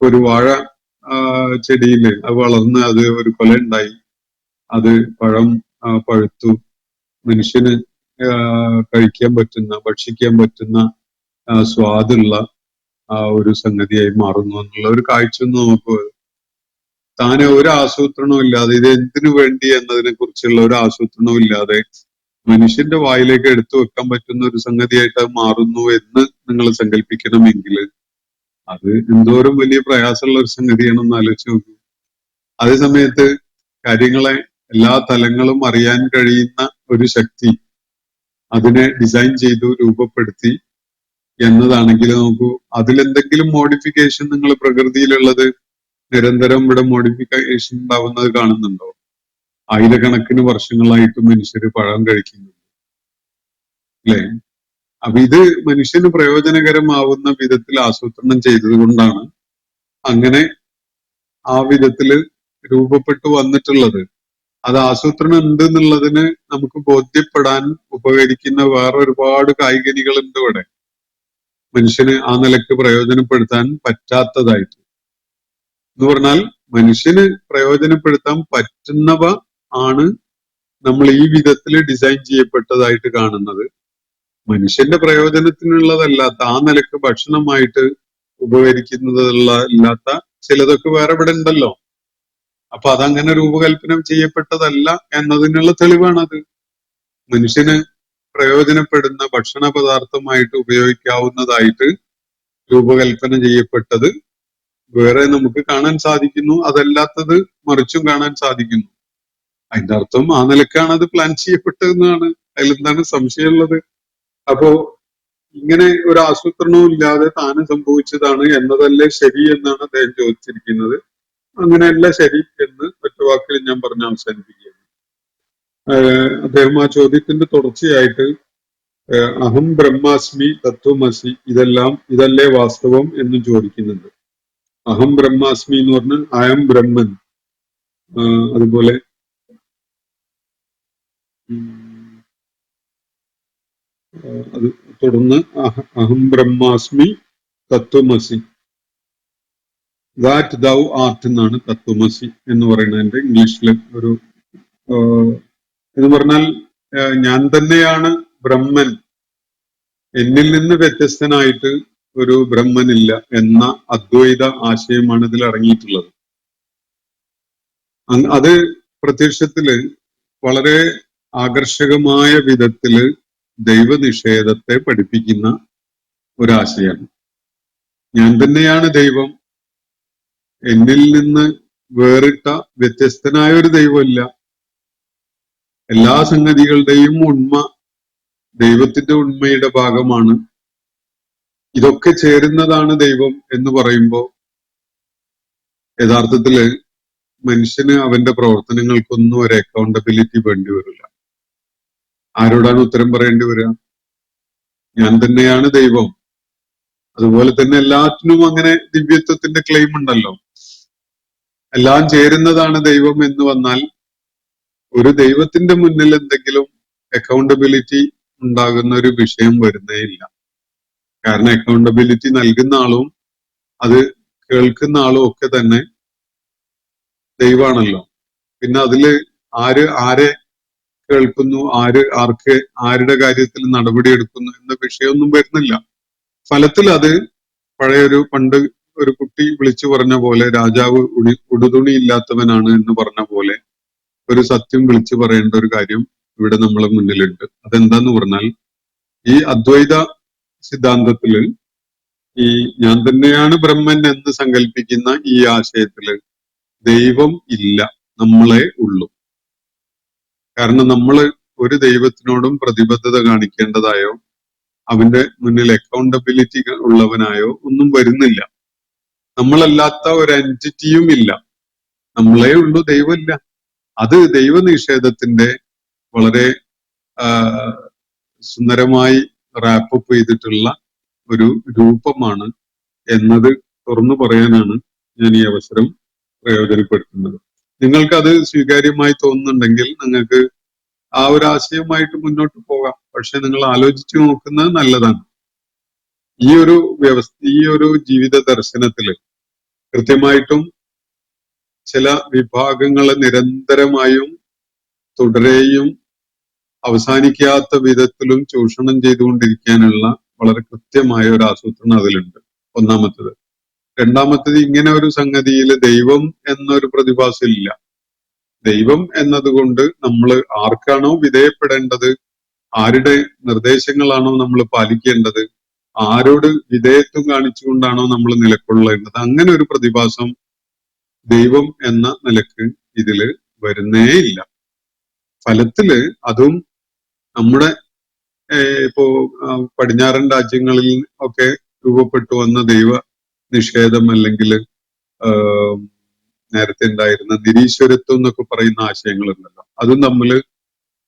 ഒരു വാഴ ചെടിയില് അത് വളർന്ന് അത് ഒരു കൊല ഉണ്ടായി, അത് പഴം പഴുത്തു, മനുഷ്യന് കഴിക്കാൻ പറ്റുന്ന ഭക്ഷിക്കാൻ പറ്റുന്ന സ്വാദുള്ള ഒരു സംഗതിയായി മാറുന്നു എന്നുള്ള ഒരു കാഴ്ച ഒന്നും നമുക്ക് താനെ ഒരു ആസൂത്രണവും ഇല്ലാതെ, ഇത് എന്തിനു വേണ്ടി എന്നതിനെ കുറിച്ചുള്ള ഒരു ആസൂത്രണവും ഇല്ലാതെ മനുഷ്യന്റെ വായിലേക്ക് എടുത്തു വെക്കാൻ പറ്റുന്ന ഒരു സംഗതിയായിട്ട് അത് മാറുന്നു എന്ന് നിങ്ങൾ സങ്കല്പിക്കണമെങ്കിൽ അത് എന്തോരം വലിയ പ്രയാസമുള്ള ഒരു സംഗതിയാണെന്ന് ആലോചിച്ച് നോക്കൂ. അതേ സമയത്ത് കാര്യങ്ങളെ എല്ലാ തലങ്ങളും അറിയാൻ കഴിയുന്ന ഒരു ശക്തി അതിനെ ഡിസൈൻ ചെയ്തു രൂപപ്പെടുത്തി എന്നതാണെങ്കിൽ നോക്കൂ, അതിലെന്തെങ്കിലും മോഡിഫിക്കേഷൻ നിങ്ങൾ പ്രകൃതിയിലുള്ളത് നിരന്തരം ഇവിടെ മോഡിഫിക്കേഷൻ ഉണ്ടാവുന്നത് കാണുന്നുണ്ടോ? ആയിരക്കണക്കിന് വർഷങ്ങളായിട്ട് മനുഷ്യര് പഴം കഴിക്കുന്നുണ്ട് അല്ലെ? അപ്പൊ ഇത് മനുഷ്യന് പ്രയോജനകരമാവുന്ന വിധത്തിൽ ആസൂത്രണം ചെയ്തത് കൊണ്ടാണ് അങ്ങനെ ആ വിധത്തില് രൂപപ്പെട്ടു വന്നിട്ടുള്ളത്. അത് ആസൂത്രണം ഉണ്ട് എന്നുള്ളതിന് നമുക്ക് ബോധ്യപ്പെടാൻ ഉപകരിക്കുന്ന വേറെ ഒരുപാട് കായികനികളുണ്ട് ഇവിടെ, മനുഷ്യന് ആ നിലക്ക് പ്രയോജനപ്പെടുത്താൻ പറ്റാത്തതായിട്ട്. എന്ന് പറഞ്ഞാൽ മനുഷ്യന് പ്രയോജനപ്പെടുത്താൻ പറ്റുന്നവ ആണ് നമ്മൾ ഈ വിധത്തിൽ ഡിസൈൻ ചെയ്യപ്പെട്ടതായിട്ട് കാണുന്നത്. മനുഷ്യന്റെ പ്രയോജനത്തിനുള്ളതല്ലാത്ത ആ നിലക്ക് ഭക്ഷണമായിട്ട് ഇല്ലാത്ത ചിലതൊക്കെ വേറെ ഇവിടെ ഉണ്ടല്ലോ. അപ്പൊ അതങ്ങനെ രൂപകൽപ്പന ചെയ്യപ്പെട്ടതല്ല എന്നതിനുള്ള തെളിവാണത്. മനുഷ്യന് പ്രയോജനപ്പെടുന്ന ഭക്ഷണ പദാർത്ഥമായിട്ട് ഉപയോഗിക്കാവുന്നതായിട്ട് രൂപകൽപ്പന ചെയ്യപ്പെട്ടത് വേറെ നമുക്ക് കാണാൻ സാധിക്കുന്നു, അതല്ലാത്തത് മറിച്ചും കാണാൻ സാധിക്കുന്നു. അതിന്റെ അർത്ഥം ആ നിലക്കാണ് അത് പ്ലാൻ ചെയ്യപ്പെട്ടതെന്നാണ്. അതിലെന്താണ് സംശയമുള്ളത്? അപ്പോ ഇങ്ങനെ ഒരു ആസൂത്രണവും ഇല്ലാതെ താനും സംഭവിച്ചതാണ് എന്നതല്ലേ ശരി എന്നാണ് അദ്ദേഹം ചോദിച്ചിരിക്കുന്നത്. അങ്ങനെയല്ല ശരി എന്ന് ഒറ്റ വാക്കിൽ ഞാൻ പറഞ്ഞ് അവസാനിപ്പിക്കുകയാണ്. അദ്ദേഹം ആ ചോദ്യത്തിന്റെ തുടർച്ചയായിട്ട് അഹം ബ്രഹ്മാസ്മി തത്വമസി ഇതല്ലേ വാസ്തവം എന്ന് ചോദിക്കുന്നുണ്ട്. അഹം ബ്രഹ്മാസ്മി എന്ന് പറഞ്ഞാൽ അയം ബ്രഹ്മൻ. അതുപോലെ അത് തുടർന്ന് അഹം ബ്രഹ്മാസ്മി തത്വമസി, ദാറ്റ് ദൗ ആർട്ട് എന്നാണ് തത്വമസി എന്ന് പറയുന്നതിന്റെ ഇംഗ്ലീഷില് ഒരു എന്ന് പറഞ്ഞാൽ ഞാൻ തന്നെയാണ് ബ്രഹ്മൻ, എന്നിൽ നിന്ന് വ്യത്യസ്തനായിട്ട് ഒരു ബ്രഹ്മനില്ല എന്ന അദ്വൈത ആശയമാണ് ഇതിൽ അടങ്ങിയിട്ടുള്ളത്. അത് പ്രത്യക്ഷത്തില് വളരെ ആകർഷകമായ വിധത്തില് ദൈവനിഷേധത്തെ പഠിപ്പിക്കുന്ന ഒരാശയമാണ്. ഞാൻ തന്നെയാണ് ദൈവം, എന്നിൽ നിന്ന് വേറിട്ട വ്യത്യസ്തനായ ഒരു ദൈവമില്ല, എല്ലാ സംഗതികളുടെയും ഉണ്മ ദൈവത്തിന്റെ ഉണ്മയുടെ ഭാഗമാണ്, ഇതൊക്കെ ചേരുന്നതാണ് ദൈവം എന്ന് പറയുമ്പോൾ യഥാർത്ഥത്തില് മനുഷ്യന് അവന്റെ പ്രവർത്തനങ്ങൾക്കൊന്നും ഒരു അക്കൗണ്ടബിലിറ്റി വേണ്ടി വരില്ല. ആരോടാണ് ഉത്തരം പറയേണ്ടി വരിക? ഞാൻ തന്നെയാണ് ദൈവം. അതുപോലെ തന്നെ എല്ലാറ്റിനും അങ്ങനെ ദിവ്യത്വത്തിന്റെ ക്ലെയിം ഉണ്ടല്ലോ. എല്ലാം ചേരുന്നതാണ് ദൈവം എന്ന് വന്നാൽ ഒരു ദൈവത്തിന്റെ മുന്നിൽ എന്തെങ്കിലും അക്കൗണ്ടബിലിറ്റി ഉണ്ടാകുന്ന ഒരു വിഷയം വരുന്നേ ഇല്ല. കാരണം അക്കൗണ്ടബിലിറ്റി നൽകുന്ന ആളും അത് കേൾക്കുന്ന ആളും ഒക്കെ തന്നെ ദൈവമാണല്ലോ. പിന്നെ അതില് ആരെ കേൾക്കുന്നു, ആരുടെ കാര്യത്തിൽ നടപടി എടുക്കുന്നു എന്ന വിഷയമൊന്നും വരുന്നില്ല. ഫലത്തിൽ അത് പണ്ട് ഒരു കുട്ടി വിളിച്ചു പറഞ്ഞ പോലെ, രാജാവ് ഉടുതുണി ഇല്ലാത്തവനാണ് എന്ന് പറഞ്ഞ പോലെ ഒരു സത്യം വിളിച്ചു പറയേണ്ട ഒരു കാര്യം ഇവിടെ നമ്മളെ മുന്നിലുണ്ട്. അതെന്താന്ന് പറഞ്ഞാൽ ഈ അദ്വൈത സിദ്ധാന്തത്തില് ഈ ഞാൻ തന്നെയാണ് ബ്രഹ്മൻ എന്ന് സങ്കല്പിക്കുന്ന ഈ ആശയത്തില് ദൈവം ഇല്ല, നമ്മളെ ഉള്ളൂ. കാരണം നമ്മള് ഒരു ദൈവത്തിനോടും പ്രതിബദ്ധത കാണിക്കേണ്ടതായോ അവന്റെ മുന്നിൽ അക്കൗണ്ടബിലിറ്റി ഉള്ളവനായോ ഒന്നും വരുന്നില്ല. നമ്മളല്ലാത്ത ഒരു എൻറ്റിറ്റിയും ഇല്ല, നമ്മളേ ഉള്ളൂ, ദൈവമില്ല. അത് ദൈവനിഷേധത്തിന്റെ വളരെ സുന്ദരമായി റാപ്പപ്പ് ചെയ്തിട്ടുള്ള ഒരു രൂപമാണ് എന്നത് തുറന്നു പറയാനാണ് ഞാൻ ഈ അവസരം പ്രയോജനപ്പെടുത്തുന്നത്. നിങ്ങൾക്കത് സ്വീകാര്യമായി തോന്നുന്നുണ്ടെങ്കിൽ നിങ്ങൾക്ക് ആ ഒരു ആശയമായിട്ട് മുന്നോട്ട് പോകാം. പക്ഷെ നിങ്ങൾ ആലോചിച്ചു നോക്കുന്നത് നല്ലതാണ്. ഈ ഒരു ജീവിത ദർശനത്തില് കൃത്യമായിട്ടും ചില വിഭാഗങ്ങളെ നിരന്തരമായും തുടരെയും അവസാനിക്കാത്ത വിധത്തിലും ചൂഷണം ചെയ്തുകൊണ്ടിരിക്കാനുള്ള വളരെ കൃത്യമായ ഒരു ആസൂത്രണം അതിലുണ്ട്. ഒന്നാമത്തത്. രണ്ടാമത്തത്, ഇങ്ങനെ ഒരു സംഗതിയിൽ ദൈവം എന്നൊരു പ്രതിഭാസം ഇല്ല. ദൈവം എന്നതുകൊണ്ട് നമ്മൾ ആർക്കാണോ വിധേയപ്പെടേണ്ടത്, ആരുടെ നിർദ്ദേശങ്ങളാണോ നമ്മൾ പാലിക്കേണ്ടത്, ആരോട് വിധേയത്വം കാണിച്ചുകൊണ്ടാണോ നമ്മൾ നിലകൊള്ളേണ്ടത്, അങ്ങനെ ഒരു പ്രതിഭാസം ദൈവം എന്ന നിലക്ക് ഇതില് വരുന്നേ ഇല്ല. ഫലത്തില് അതും നമ്മുടെ ഇപ്പോ പടിഞ്ഞാറൻ രാജ്യങ്ങളിൽ ഒക്കെ രൂപപ്പെട്ടു വന്ന ദൈവ നിഷേധം അല്ലെങ്കിൽ നേരത്തെ ഉണ്ടായിരുന്ന നിരീശ്വരത്വം എന്നൊക്കെ പറയുന്ന ആശയങ്ങളുണ്ടല്ലോ, അതും തമ്മിൽ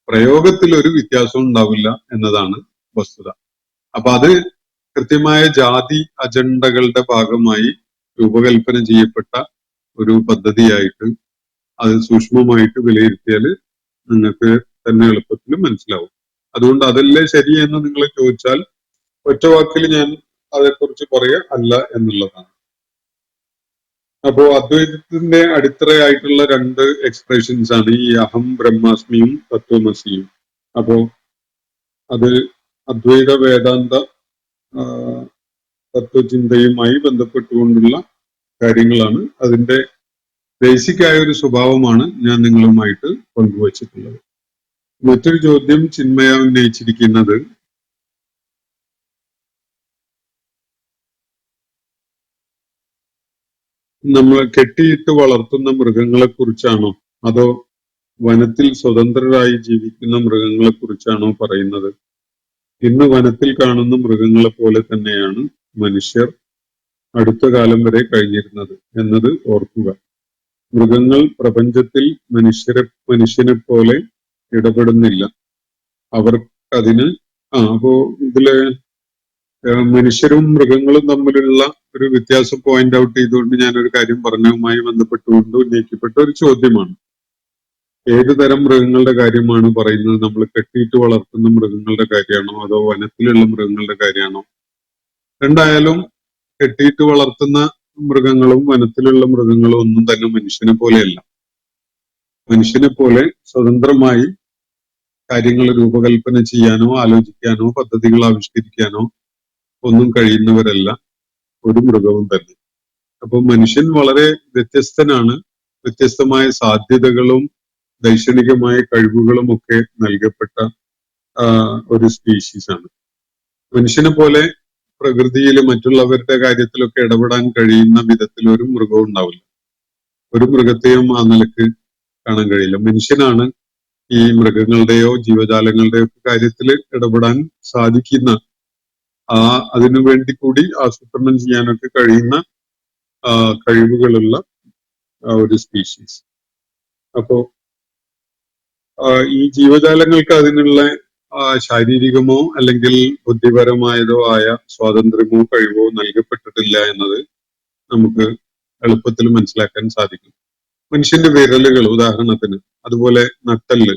പ്രയോഗത്തിൽ ഒരു വ്യത്യാസം ഉണ്ടാവില്ല എന്നതാണ് വസ്തുത. അപ്പൊ അത് കൃത്യമായ ജാതി അജണ്ടകളുടെ ഭാഗമായി രൂപകൽപ്പന ചെയ്യപ്പെട്ട ഒരു പദ്ധതിയായിട്ട് അത് സൂക്ഷ്മമായിട്ട് വിലയിരുത്തിയാൽ നിങ്ങൾക്ക് തന്നെ എളുപ്പത്തിൽ മനസ്സിലാവും. അതുകൊണ്ട് അതല്ലേ ശരിയെന്ന് നിങ്ങൾ ചോദിച്ചാൽ ഒറ്റ വാക്കിൽ ഞാൻ അതേക്കുറിച്ച് പറയുക അല്ല എന്നുള്ളതാണ്. അപ്പോ അദ്വൈതത്തിന്റെ അടിത്തറയായിട്ടുള്ള രണ്ട് എക്സ്പ്രഷൻസ് ആണ് ഈ അഹം ബ്രഹ്മാസ്മിയും തത്വമസിയും. അപ്പോ അത് അദ്വൈത വേദാന്ത തത്വചിന്തയുമായി ബന്ധപ്പെട്ടുകൊണ്ടുള്ള കാര്യങ്ങളാണ്. അതിന്റെ ബേസിക് ആയ ഒരു സ്വഭാവമാണ് ഞാൻ നിങ്ങളുമായിട്ട് പങ്കുവച്ചിട്ടുള്ളത്. മറ്റൊരു ചോദ്യം ചിന്മയ ഉന്നയിച്ചിരിക്കുന്നത്, നമ്മൾ കെട്ടിയിട്ട് വളർത്തുന്ന മൃഗങ്ങളെ കുറിച്ചാണോ അതോ വനത്തിൽ സ്വതന്ത്രരായി ജീവിക്കുന്ന മൃഗങ്ങളെ കുറിച്ചാണോ പറയുന്നത്? ഇന്ന് വനത്തിൽ കാണുന്ന മൃഗങ്ങളെ പോലെ തന്നെയാണ് മനുഷ്യർ അടുത്ത കാലം വരെ കഴിഞ്ഞിരുന്നത് എന്നത് ഓർക്കുക. മൃഗങ്ങൾ പ്രപഞ്ചത്തിൽ മനുഷ്യനെ പോലെ ഇടപെടുന്നില്ല. അവർക്കതിന് അപ്പോ ഇതില് മനുഷ്യരും മൃഗങ്ങളും തമ്മിലുള്ള ഒരു വ്യത്യാസം പോയിന്റ് ഔട്ട് ചെയ്തുകൊണ്ട് ഞാനൊരു കാര്യം പറഞ്ഞതുമായി ബന്ധപ്പെട്ടുകൊണ്ട് ഉന്നയിക്കപ്പെട്ട ഒരു ചോദ്യമാണ്. ഏത് തരം മൃഗങ്ങളുടെ കാര്യമാണ് പറയുന്നത്? നമ്മൾ കെട്ടിയിട്ട് വളർത്തുന്ന മൃഗങ്ങളുടെ കാര്യമാണോ അതോ വനത്തിലുള്ള മൃഗങ്ങളുടെ കാര്യമാണോ? രണ്ടായാലും കെട്ടിയിട്ട് വളർത്തുന്ന മൃഗങ്ങളും വനത്തിലുള്ള മൃഗങ്ങളും ഒന്നും തന്നെ മനുഷ്യനെ പോലെയല്ല. മനുഷ്യനെ പോലെ സ്വതന്ത്രമായി കാര്യങ്ങൾ രൂപകൽപ്പന ചെയ്യാനോ ആലോചിക്കാനോ പദ്ധതികൾ ആവിഷ്കരിക്കാനോ ഒന്നും കഴിയുന്നവരല്ല ഒരു മൃഗവും തന്നെ. അപ്പൊ മനുഷ്യൻ വളരെ വ്യത്യസ്തനാണ്. വ്യത്യസ്തമായ സാധ്യതകളും ദൈക്ഷണികമായ കഴിവുകളും ഒക്കെ നൽകപ്പെട്ട ഒരു സ്പീഷീസ് ആണ്. മനുഷ്യനെ പോലെ പ്രകൃതിയിൽ മറ്റുള്ളവരുടെ കാര്യത്തിലൊക്കെ ഇടപെടാൻ കഴിയുന്ന വിധത്തിൽ ഒരു മൃഗവും ഉണ്ടാവില്ല. ഒരു മൃഗത്തെയും ആ നിലക്ക് കാണാൻ കഴിയില്ല. മനുഷ്യനാണ് ഈ മൃഗങ്ങളുടെയോ ജീവജാലങ്ങളുടെയോ കാര്യത്തിൽ ഇടപെടാൻ സാധിക്കുന്ന അതിനു വേണ്ടി കൂടി ആസൂത്രണം ചെയ്യാനൊക്കെ കഴിയുന്ന കഴിവുകളുള്ള ഒരു സ്പീഷീസ്. അപ്പോ ഈ ജീവജാലങ്ങൾക്ക് അതിനുള്ള ശാരീരികമോ അല്ലെങ്കിൽ ബുദ്ധിപരമായതോ ആയ സ്വാതന്ത്ര്യമോ കഴിവോ നൽകപ്പെട്ടിട്ടില്ല എന്നത് നമുക്ക് എളുപ്പത്തിൽ മനസ്സിലാക്കാൻ സാധിക്കും. മനുഷ്യന്റെ വിരലുകൾ ഉദാഹരണത്തിന്, അതുപോലെ നട്ടെല്ല്,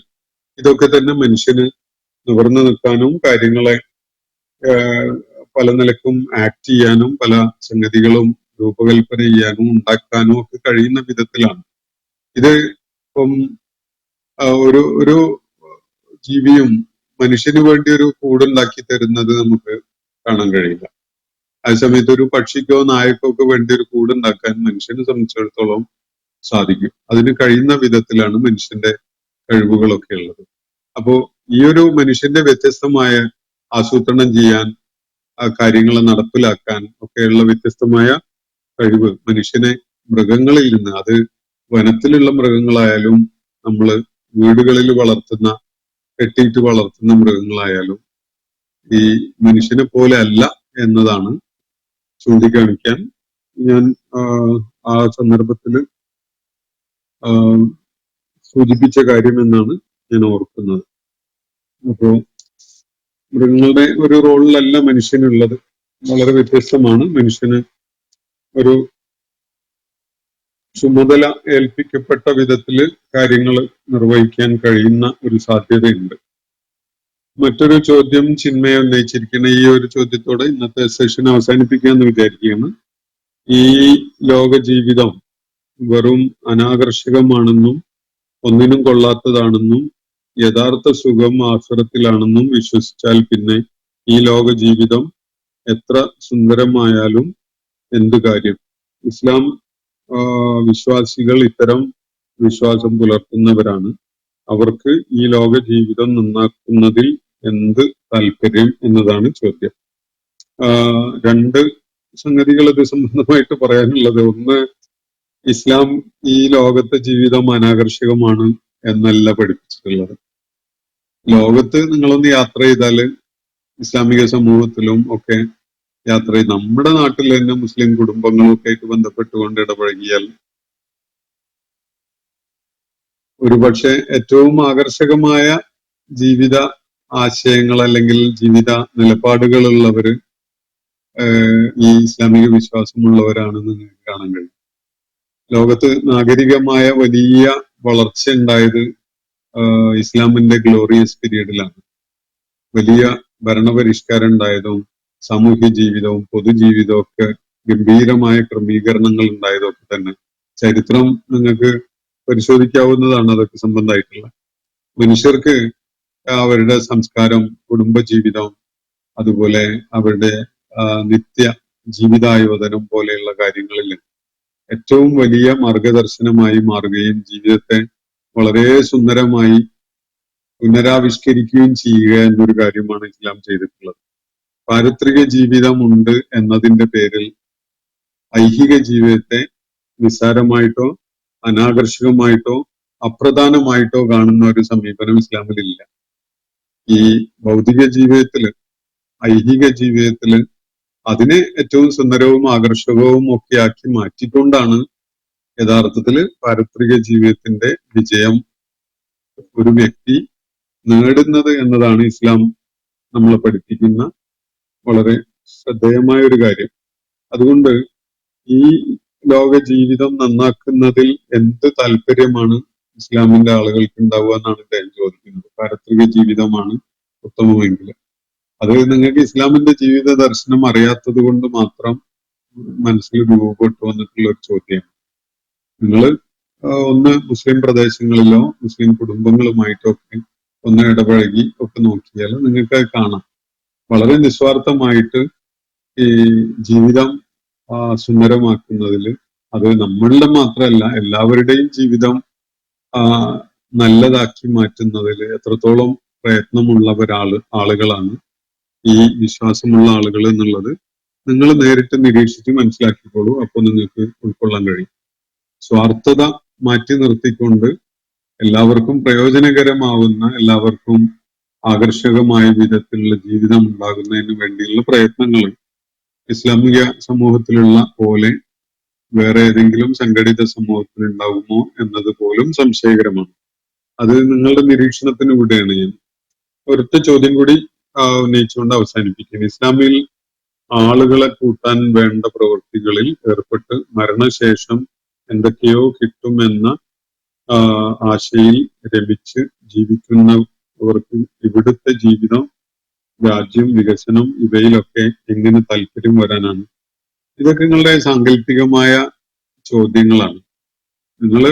ഇതൊക്കെ തന്നെ മനുഷ്യന് നിവർന്നു നിൽക്കാനും കാര്യങ്ങളെ പല നിലക്കും ആക്ട് ചെയ്യാനും പല സംഗതികളും രൂപകൽപ്പന ചെയ്യാനും ഉണ്ടാക്കാനും ഒക്കെ കഴിയുന്ന വിധത്തിലാണ്. ഇത് ഇപ്പം ഒരു ജീവിയും മനുഷ്യന് വേണ്ടി ഒരു കൂടുണ്ടാക്കി തരുന്നത് നമുക്ക് കാണാൻ കഴിയില്ല. അതേസമയത്ത് ഒരു പക്ഷിക്കോ നായക്കോ ഒക്കെ വേണ്ടി ഒരു കൂടുണ്ടാക്കാൻ മനുഷ്യനെ സംബന്ധിച്ചിടത്തോളം സാധിക്കും. അതിന് കഴിയുന്ന വിധത്തിലാണ് മനുഷ്യന്റെ കഴിവുകളൊക്കെ ഉള്ളത്. അപ്പോ ഈ ഒരു മനുഷ്യന്റെ വ്യത്യസ്തമായ ആസൂത്രണം ചെയ്യാൻ ആ കാര്യങ്ങളെ നടപ്പിലാക്കാൻ ഒക്കെയുള്ള വ്യത്യസ്തമായ കഴിവ് മനുഷ്യനെ മൃഗങ്ങളിൽ നിന്ന്, അത് വനത്തിലുള്ള മൃഗങ്ങളായാലും നമ്മൾ വീടുകളിൽ വളർത്തുന്ന കെട്ടിയിട്ട് വളർത്തുന്ന മൃഗങ്ങളായാലും ഈ മനുഷ്യനെ പോലെ അല്ല എന്നതാണ് ചൂണ്ടിക്കാണിക്കാൻ ഞാൻ ആ സന്ദർഭത്തിൽ സൂചിപ്പിച്ച കാര്യം എന്നാണ് ഞാൻ ഓർക്കുന്നത്. അപ്പോ മൃഗങ്ങളുടെ ഒരു റോളിലല്ല മനുഷ്യനുള്ളത്, വളരെ വ്യത്യസ്തമാണ്. മനുഷ്യന് ഒരു ചുമതല ഏൽപ്പിക്കപ്പെട്ട വിധത്തില് കാര്യങ്ങൾ നിർവഹിക്കാൻ കഴിയുന്ന ഒരു സാധ്യതയുണ്ട്. മറ്റൊരു ചോദ്യം ചിന്മയെ ഉന്നയിച്ചിരിക്കുന്ന ഈ ഒരു ചോദ്യത്തോടെ ഇന്നത്തെ സെഷൻ അവസാനിപ്പിക്കാമെന്ന് വിചാരിക്കുകയാണ്. ഈ ലോക ജീവിതം വെറും അനാകർഷകമാണെന്നും ഒന്നിനും കൊള്ളാത്തതാണെന്നും യഥാർത്ഥ സുഖം ആഖിറത്തിലാണെന്നും വിശ്വസിച്ചാൽ പിന്നെ ഈ ലോക ജീവിതം എത്ര സുന്ദരമായാലും എന്തു കാര്യം? ഇസ്ലാം വിശ്വാസികൾ ഇത്തരം വിശ്വാസം പുലർത്തുന്നവരാണ്. അവർക്ക് ഈ ലോക ജീവിതം നന്നാക്കുന്നതിൽ എന്ത് താല്പര്യം എന്നതാണ് ചോദ്യം. രണ്ട് സംഗതികൾ ഇത് സംബന്ധമായിട്ട് പറയാനുള്ളത്. ഒന്ന്, ഇസ്ലാം ഈ ലോകത്തെ ജീവിതം അനാകർഷകമാണ് എന്നല്ല പഠിപ്പിച്ചിട്ടുള്ളത്. ലോകത്ത് നിങ്ങളൊന്ന് യാത്ര ചെയ്താല് ഇസ്ലാമിക സമൂഹത്തിലും ഒക്കെ യാത്ര ചെയ്ത് നമ്മുടെ നാട്ടിൽ തന്നെ മുസ്ലിം കുടുംബങ്ങളൊക്കെ ആയിട്ട് ബന്ധപ്പെട്ടുകൊണ്ട് ഇടപഴകിയാൽ ഒരുപക്ഷെ ഏറ്റവും ആകർഷകമായ ജീവിത ആശയങ്ങൾ അല്ലെങ്കിൽ ജീവിത നിലപാടുകളുള്ളവര് ഈ ഇസ്ലാമിക വിശ്വാസമുള്ളവരാണെന്ന് നിങ്ങൾക്ക് കാണാൻ കഴിയും. ലോകത്ത് നാഗരികമായ വലിയ വളർച്ച ഉണ്ടായത് ഇസ്ലാമിന്റെ ഗ്ലോറിയസ് പീരീഡിലാണ്. വലിയ ഭരണപരിഷ്കാരം ഉണ്ടായതും സാമൂഹ്യ ജീവിതവും പൊതുജീവിതവും ഒക്കെ ഗംഭീരമായ ക്രമീകരണങ്ങൾ ഉണ്ടായതൊക്കെ തന്നെ ചരിത്രം നിങ്ങൾക്ക് പരിശോധിക്കാവുന്നതാണ്. അതൊക്കെ സംബന്ധമായിട്ടുള്ള മനുഷ്യർക്ക് അവരുടെ സംസ്കാരം, കുടുംബജീവിതം, അതുപോലെ അവരുടെ നിത്യ ജീവിതായോധനം പോലെയുള്ള കാര്യങ്ങളിൽ ഏറ്റവും വലിയ മാർഗദർശനമായി മാറുകയും ജീവിതത്തെ വളരെ സുന്ദരമായി പുനരാവിഷ്കരിക്കുകയും ചെയ്യുക എന്നൊരു കാര്യമാണ് ഇസ്ലാം ചെയ്തിട്ടുള്ളത്. പാരത്രിക ജീവിതം ഉണ്ട് എന്നതിന്റെ പേരിൽ ഐഹിക ജീവിതത്തെ നിസ്സാരമായിട്ടോ അനാകർഷകമായിട്ടോ അപ്രധാനമായിട്ടോ കാണുന്ന ഒരു സമീപനം ഇസ്ലാമിലില്ല. ഈ ഭൗതിക ജീവിതത്തില്, ഐഹിക ജീവിതത്തില് അതിനെ ഏറ്റവും സുന്ദരവും ആകർഷകവും ഒക്കെ ആക്കി മാറ്റിക്കൊണ്ടാണ് യഥാർത്ഥത്തില് പാരത്രിക ജീവിതത്തിന്റെ വിജയം ഒരു വ്യക്തി നേടുന്നത് എന്നതാണ് ഇസ്ലാം നമ്മളെ പഠിപ്പിക്കുന്ന വളരെ ശ്രദ്ധേയമായ ഒരു കാര്യം. അതുകൊണ്ട് ഈ ലോക ജീവിതം നന്നാക്കുന്നതിൽ എന്ത് താല്പര്യമാണ് ഇസ്ലാമിന്റെ ആളുകൾക്ക് ഉണ്ടാവുക എന്നാണ് അദ്ദേഹം ചോദിക്കുന്നത്. പാരത്രിക ജീവിതമാണ് ഉത്തമമെങ്കിൽ അത് നിങ്ങൾക്ക് ഇസ്ലാമിന്റെ ജീവിത ദർശനം അറിയാത്തത് കൊണ്ട് മാത്രം മനസ്സിൽ രൂപപ്പെട്ടു വന്നിട്ടുള്ള ഒരു ചോദ്യമാണ്. നിങ്ങൾ ഒന്ന് മുസ്ലിം പ്രദേശങ്ങളിലോ മുസ്ലിം കുടുംബങ്ങളുമായിട്ടോ ഒക്കെ ഒന്ന് ഇടപഴകി ഒക്കെ നോക്കിയാൽ നിങ്ങൾക്ക് കാണാം വളരെ നിസ്വാർത്ഥമായിട്ട് ഈ ജീവിതം സുന്ദരമാക്കുന്നതിൽ, അത് നമ്മളുടെ മാത്രമല്ല എല്ലാവരുടെയും ജീവിതം നല്ലതാക്കി മാറ്റുന്നതിൽ എത്രത്തോളം ആളുകളാണ് ഈ വിശ്വാസമുള്ള ആളുകൾ എന്നുള്ളത് നിങ്ങൾ നേരിട്ട് നിരീക്ഷിച്ച് മനസ്സിലാക്കിക്കോളൂ. അപ്പോൾ നിങ്ങൾക്ക് ഉൾക്കൊള്ളാൻ കഴിയും. സ്വാർത്ഥത മാറ്റി നിർത്തിക്കൊണ്ട് എല്ലാവർക്കും പ്രയോജനകരമാവുന്ന, എല്ലാവർക്കും ആകർഷകമായ വിധത്തിലുള്ള ജീവിതം ഉണ്ടാകുന്നതിന് വേണ്ടിയുള്ള പ്രയത്നങ്ങൾ ഇസ്ലാമിക സമൂഹത്തിലുള്ള പോലെ വേറെ ഏതെങ്കിലും സംഘടിത സമൂഹത്തിൽ ഉണ്ടാകുമോ എന്നത് പോലും സംശയകരമാണ്. അത് നിങ്ങളുടെ നിരീക്ഷണത്തിന് വിടുകയാണ് ഞാൻ. ഒരൊറ്റ ചോദ്യം കൂടി ഉന്നയിച്ചുകൊണ്ട് അവസാനിപ്പിക്കുന്നു. ഇസ്ലാമിൽ ആളുകളെ കൂട്ടാൻ വേണ്ട പ്രവൃത്തികളിൽ ഏർപ്പെട്ട് മരണശേഷം എന്തൊക്കെയോ കിട്ടുമെന്ന ആശയിൽ രമിച്ച് ജീവിക്കുന്നവർക്ക് ഇവിടുത്തെ ജീവിതം, രാജ്യം, വികസനം ഇവയിലൊക്കെ എങ്ങനെ താല്പര്യം വരാനാണ്? ഇതൊക്കെ നിങ്ങളുടെ സാങ്കല്പികമായ ചോദ്യങ്ങളാണ്. നിങ്ങൾ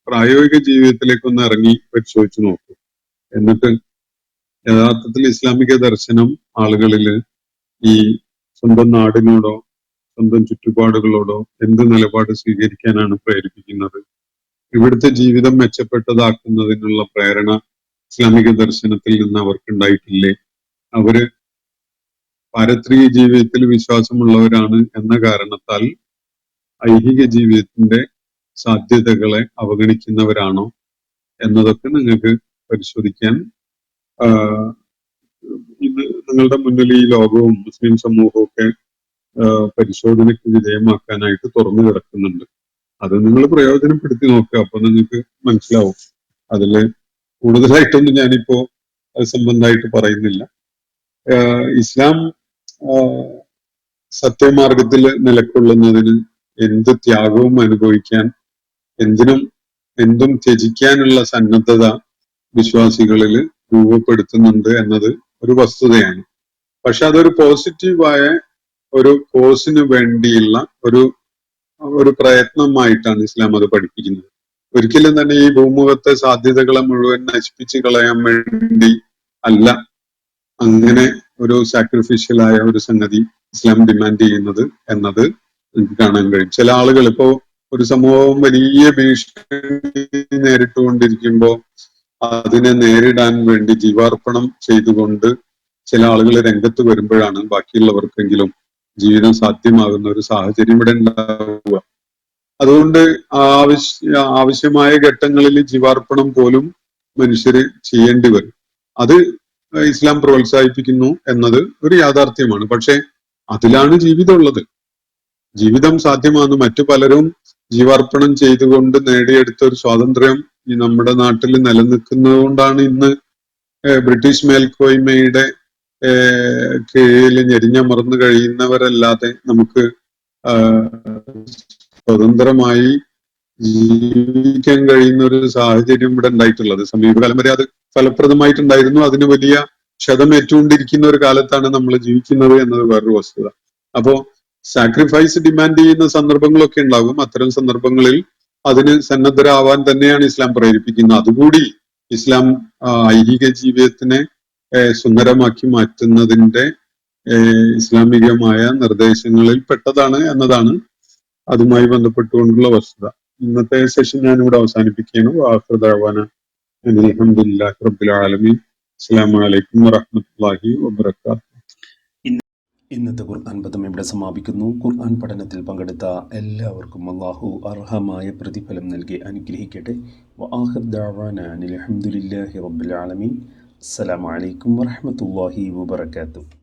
പ്രായോഗിക ജീവിതത്തിലേക്കൊന്ന് ഇറങ്ങി പരിശോധിച്ചു നോക്കൂ. എന്നിട്ട് യഥാർത്ഥത്തിൽ ഇസ്ലാമിക ദർശനം ആളുകളിൽ ഈ സ്വന്തം നാടിനോടോ സ്വന്തം ചുറ്റുപാടുകളോടോ എന്ത് നിലപാട് സ്വീകരിക്കാനാണ് പ്രേരിപ്പിക്കുന്നത്? ഇവിടുത്തെ ജീവിതം മെച്ചപ്പെട്ടതാക്കുന്നതിനുള്ള പ്രേരണ ഇസ്ലാമിക ദർശനത്തിൽ നിന്ന് അവർക്ക് ഉണ്ടായിട്ടില്ലേ? അവര് പാരത്രിക ജീവിതത്തിൽ വിശ്വാസമുള്ളവരാണ് എന്ന കാരണത്താൽ ഐഹിക ജീവിതത്തിന്റെ സാധ്യതകളെ അവഗണിക്കുന്നവരാണോ എന്നതൊക്കെ നിങ്ങൾക്ക് പരിശോധിക്കാൻ ഇത് നിങ്ങളുടെ മുന്നിൽ ഈ ലോകവും മുസ്ലിം സമൂഹവും ഒക്കെ പരിശോധനയ്ക്ക് വിധേയമാക്കാനായിട്ട് തുറന്നു കിടക്കുന്നുണ്ട്. അത് നിങ്ങൾ പ്രയോജനപ്പെടുത്തി നോക്കുക. അപ്പൊ നിങ്ങൾക്ക് മനസ്സിലാവും. അതില് കൂടുതലായിട്ടൊന്നും ഞാനിപ്പോ അത് സംബന്ധമായിട്ട് പറയുന്നില്ല. ഇസ്ലാം സത്യമാർഗത്തിൽ നിലകൊള്ളുന്നതിന് എന്ത് ത്യാഗവും അനുഭവിക്കാൻ, എന്തും ത്യജിക്കാനുള്ള സന്നദ്ധത വിശ്വാസികളിൽ രൂപപ്പെടുത്തുന്നുണ്ട് എന്നത് ഒരു വസ്തുതയാണ്. പക്ഷെ അതൊരു പോസിറ്റീവായ ഒരു കോസിന് വേണ്ടിയുള്ള ഒരു പ്രയത്നമായിട്ടാണ് ഇസ്ലാം അത് പഠിപ്പിക്കുന്നത്. ഒരിക്കലും തന്നെ ഈ ഭൂമുഖത്തെ സാധ്യതകളെ മുഴുവൻ നശിപ്പിച്ച് കളയാൻ വേണ്ടി അല്ല അങ്ങനെ ഒരു സാക്രിഫിഷ്യലായ ഒരു സംഗതി ഇസ്ലാം ഡിമാൻഡ് ചെയ്യുന്നത് എന്നത് നമുക്ക് കാണാൻ കഴിയും. ചില ആളുകൾ ഇപ്പോ ഒരു സമൂഹം വലിയ ഭീഷണി നേരിട്ടുകൊണ്ടിരിക്കുമ്പോൾ അതിനെ നേരിടാൻ വേണ്ടി ജീവാർപ്പണം ചെയ്തുകൊണ്ട് ചില ആളുകൾ രംഗത്ത് വരുമ്പോഴാണ് ബാക്കിയുള്ളവർക്കെങ്കിലും ജീവിതം സാധ്യമാകുന്ന ഒരു സാഹചര്യം ഇവിടെ ഉണ്ടാവുക. അതുകൊണ്ട് ആവശ്യമായ ഘട്ടങ്ങളിൽ ജീവാർപ്പണം പോലും മനുഷ്യര് ചെയ്യേണ്ടി വരും. അത് ഇസ്ലാം പ്രോത്സാഹിപ്പിക്കുന്നു എന്നത് ഒരു യാഥാർത്ഥ്യമാണ്. പക്ഷെ അതിലാണ് ജീവിതം ഉള്ളത്. ജീവിതം സാധ്യമാകുന്നു. മറ്റു പലരും ജീവാർപ്പണം ചെയ്തുകൊണ്ട് നേടിയെടുത്ത ഒരു സ്വാതന്ത്ര്യം ഈ നമ്മുടെ നാട്ടിൽ നിലനിൽക്കുന്നത് കൊണ്ടാണ് ഇന്ന് ബ്രിട്ടീഷ് മേൽക്കോയ്മയുടെ കീഴിൽ ഞെരിഞ്ഞമർന്നു കഴിയുന്നവരല്ലാതെ നമുക്ക് സ്വതന്ത്രമായി ജീവിക്കാൻ കഴിയുന്ന ഒരു സാഹചര്യം ഇവിടെ ഉണ്ടായിട്ടുള്ളത്. സമീപകാലം വരെ അത് ഫലപ്രദമായിട്ടുണ്ടായിരുന്നു. അതിന് വലിയ ക്ഷതമേറ്റുകൊണ്ടിരിക്കുന്ന ഒരു കാലത്താണ് നമ്മൾ ജീവിക്കുന്നത് എന്നത് വേറൊരു വസ്തുത. അപ്പോ സാക്രിഫൈസ് ഡിമാൻഡ് ചെയ്യുന്ന സന്ദർഭങ്ങളൊക്കെ ഉണ്ടാകും. അത്തരം സന്ദർഭങ്ങളിൽ അതിന് സന്നദ്ധരാവാൻ തന്നെയാണ് ഇസ്ലാം പ്രേരിപ്പിക്കുന്നത്. അതുകൂടി ഇസ്ലാം ഐഹിക ജീവിതത്തിനെ സുന്ദരമാക്കി മാറ്റുന്നതിന്റെ ഇസ്ലാമികമായ നിർദ്ദേശങ്ങളിൽ പെട്ടതാണ് എന്നതാണ് അതുമായി ബന്ധപ്പെട്ടുകൊണ്ടുള്ള വസ്തുത. ഇന്നത്തെ സെഷൻ ഞാനിവിടെ അവസാനിപ്പിക്കുകയാണ്. അൽഹംദുലില്ലാഹി റബ്ബിൽ ആലമീൻ. അസ്സലാമു അലൈക്കും വറഹ്മത്തുള്ളാഹി വബറകാതുഹു. ഇന്നത്തെ ഖുർആൻ പദം ഇവിടെ സമാപിക്കുന്നു. ഖുർആൻ പഠനത്തിൽ പങ്കെടുത്ത എല്ലാവർക്കും അല്ലാഹു അർഹമായ പ്രതിഫലം നൽകി അനുഗ്രഹിക്കട്ടെ. വആഖിർ ദഅവാനാ അൽഹംദുലില്ലാഹി റബ്ബിൽ ആലമീൻ. അസ്സലാമു അലൈക്കും വറഹ്മത്തുള്ളാഹി വബറകാതുഹു.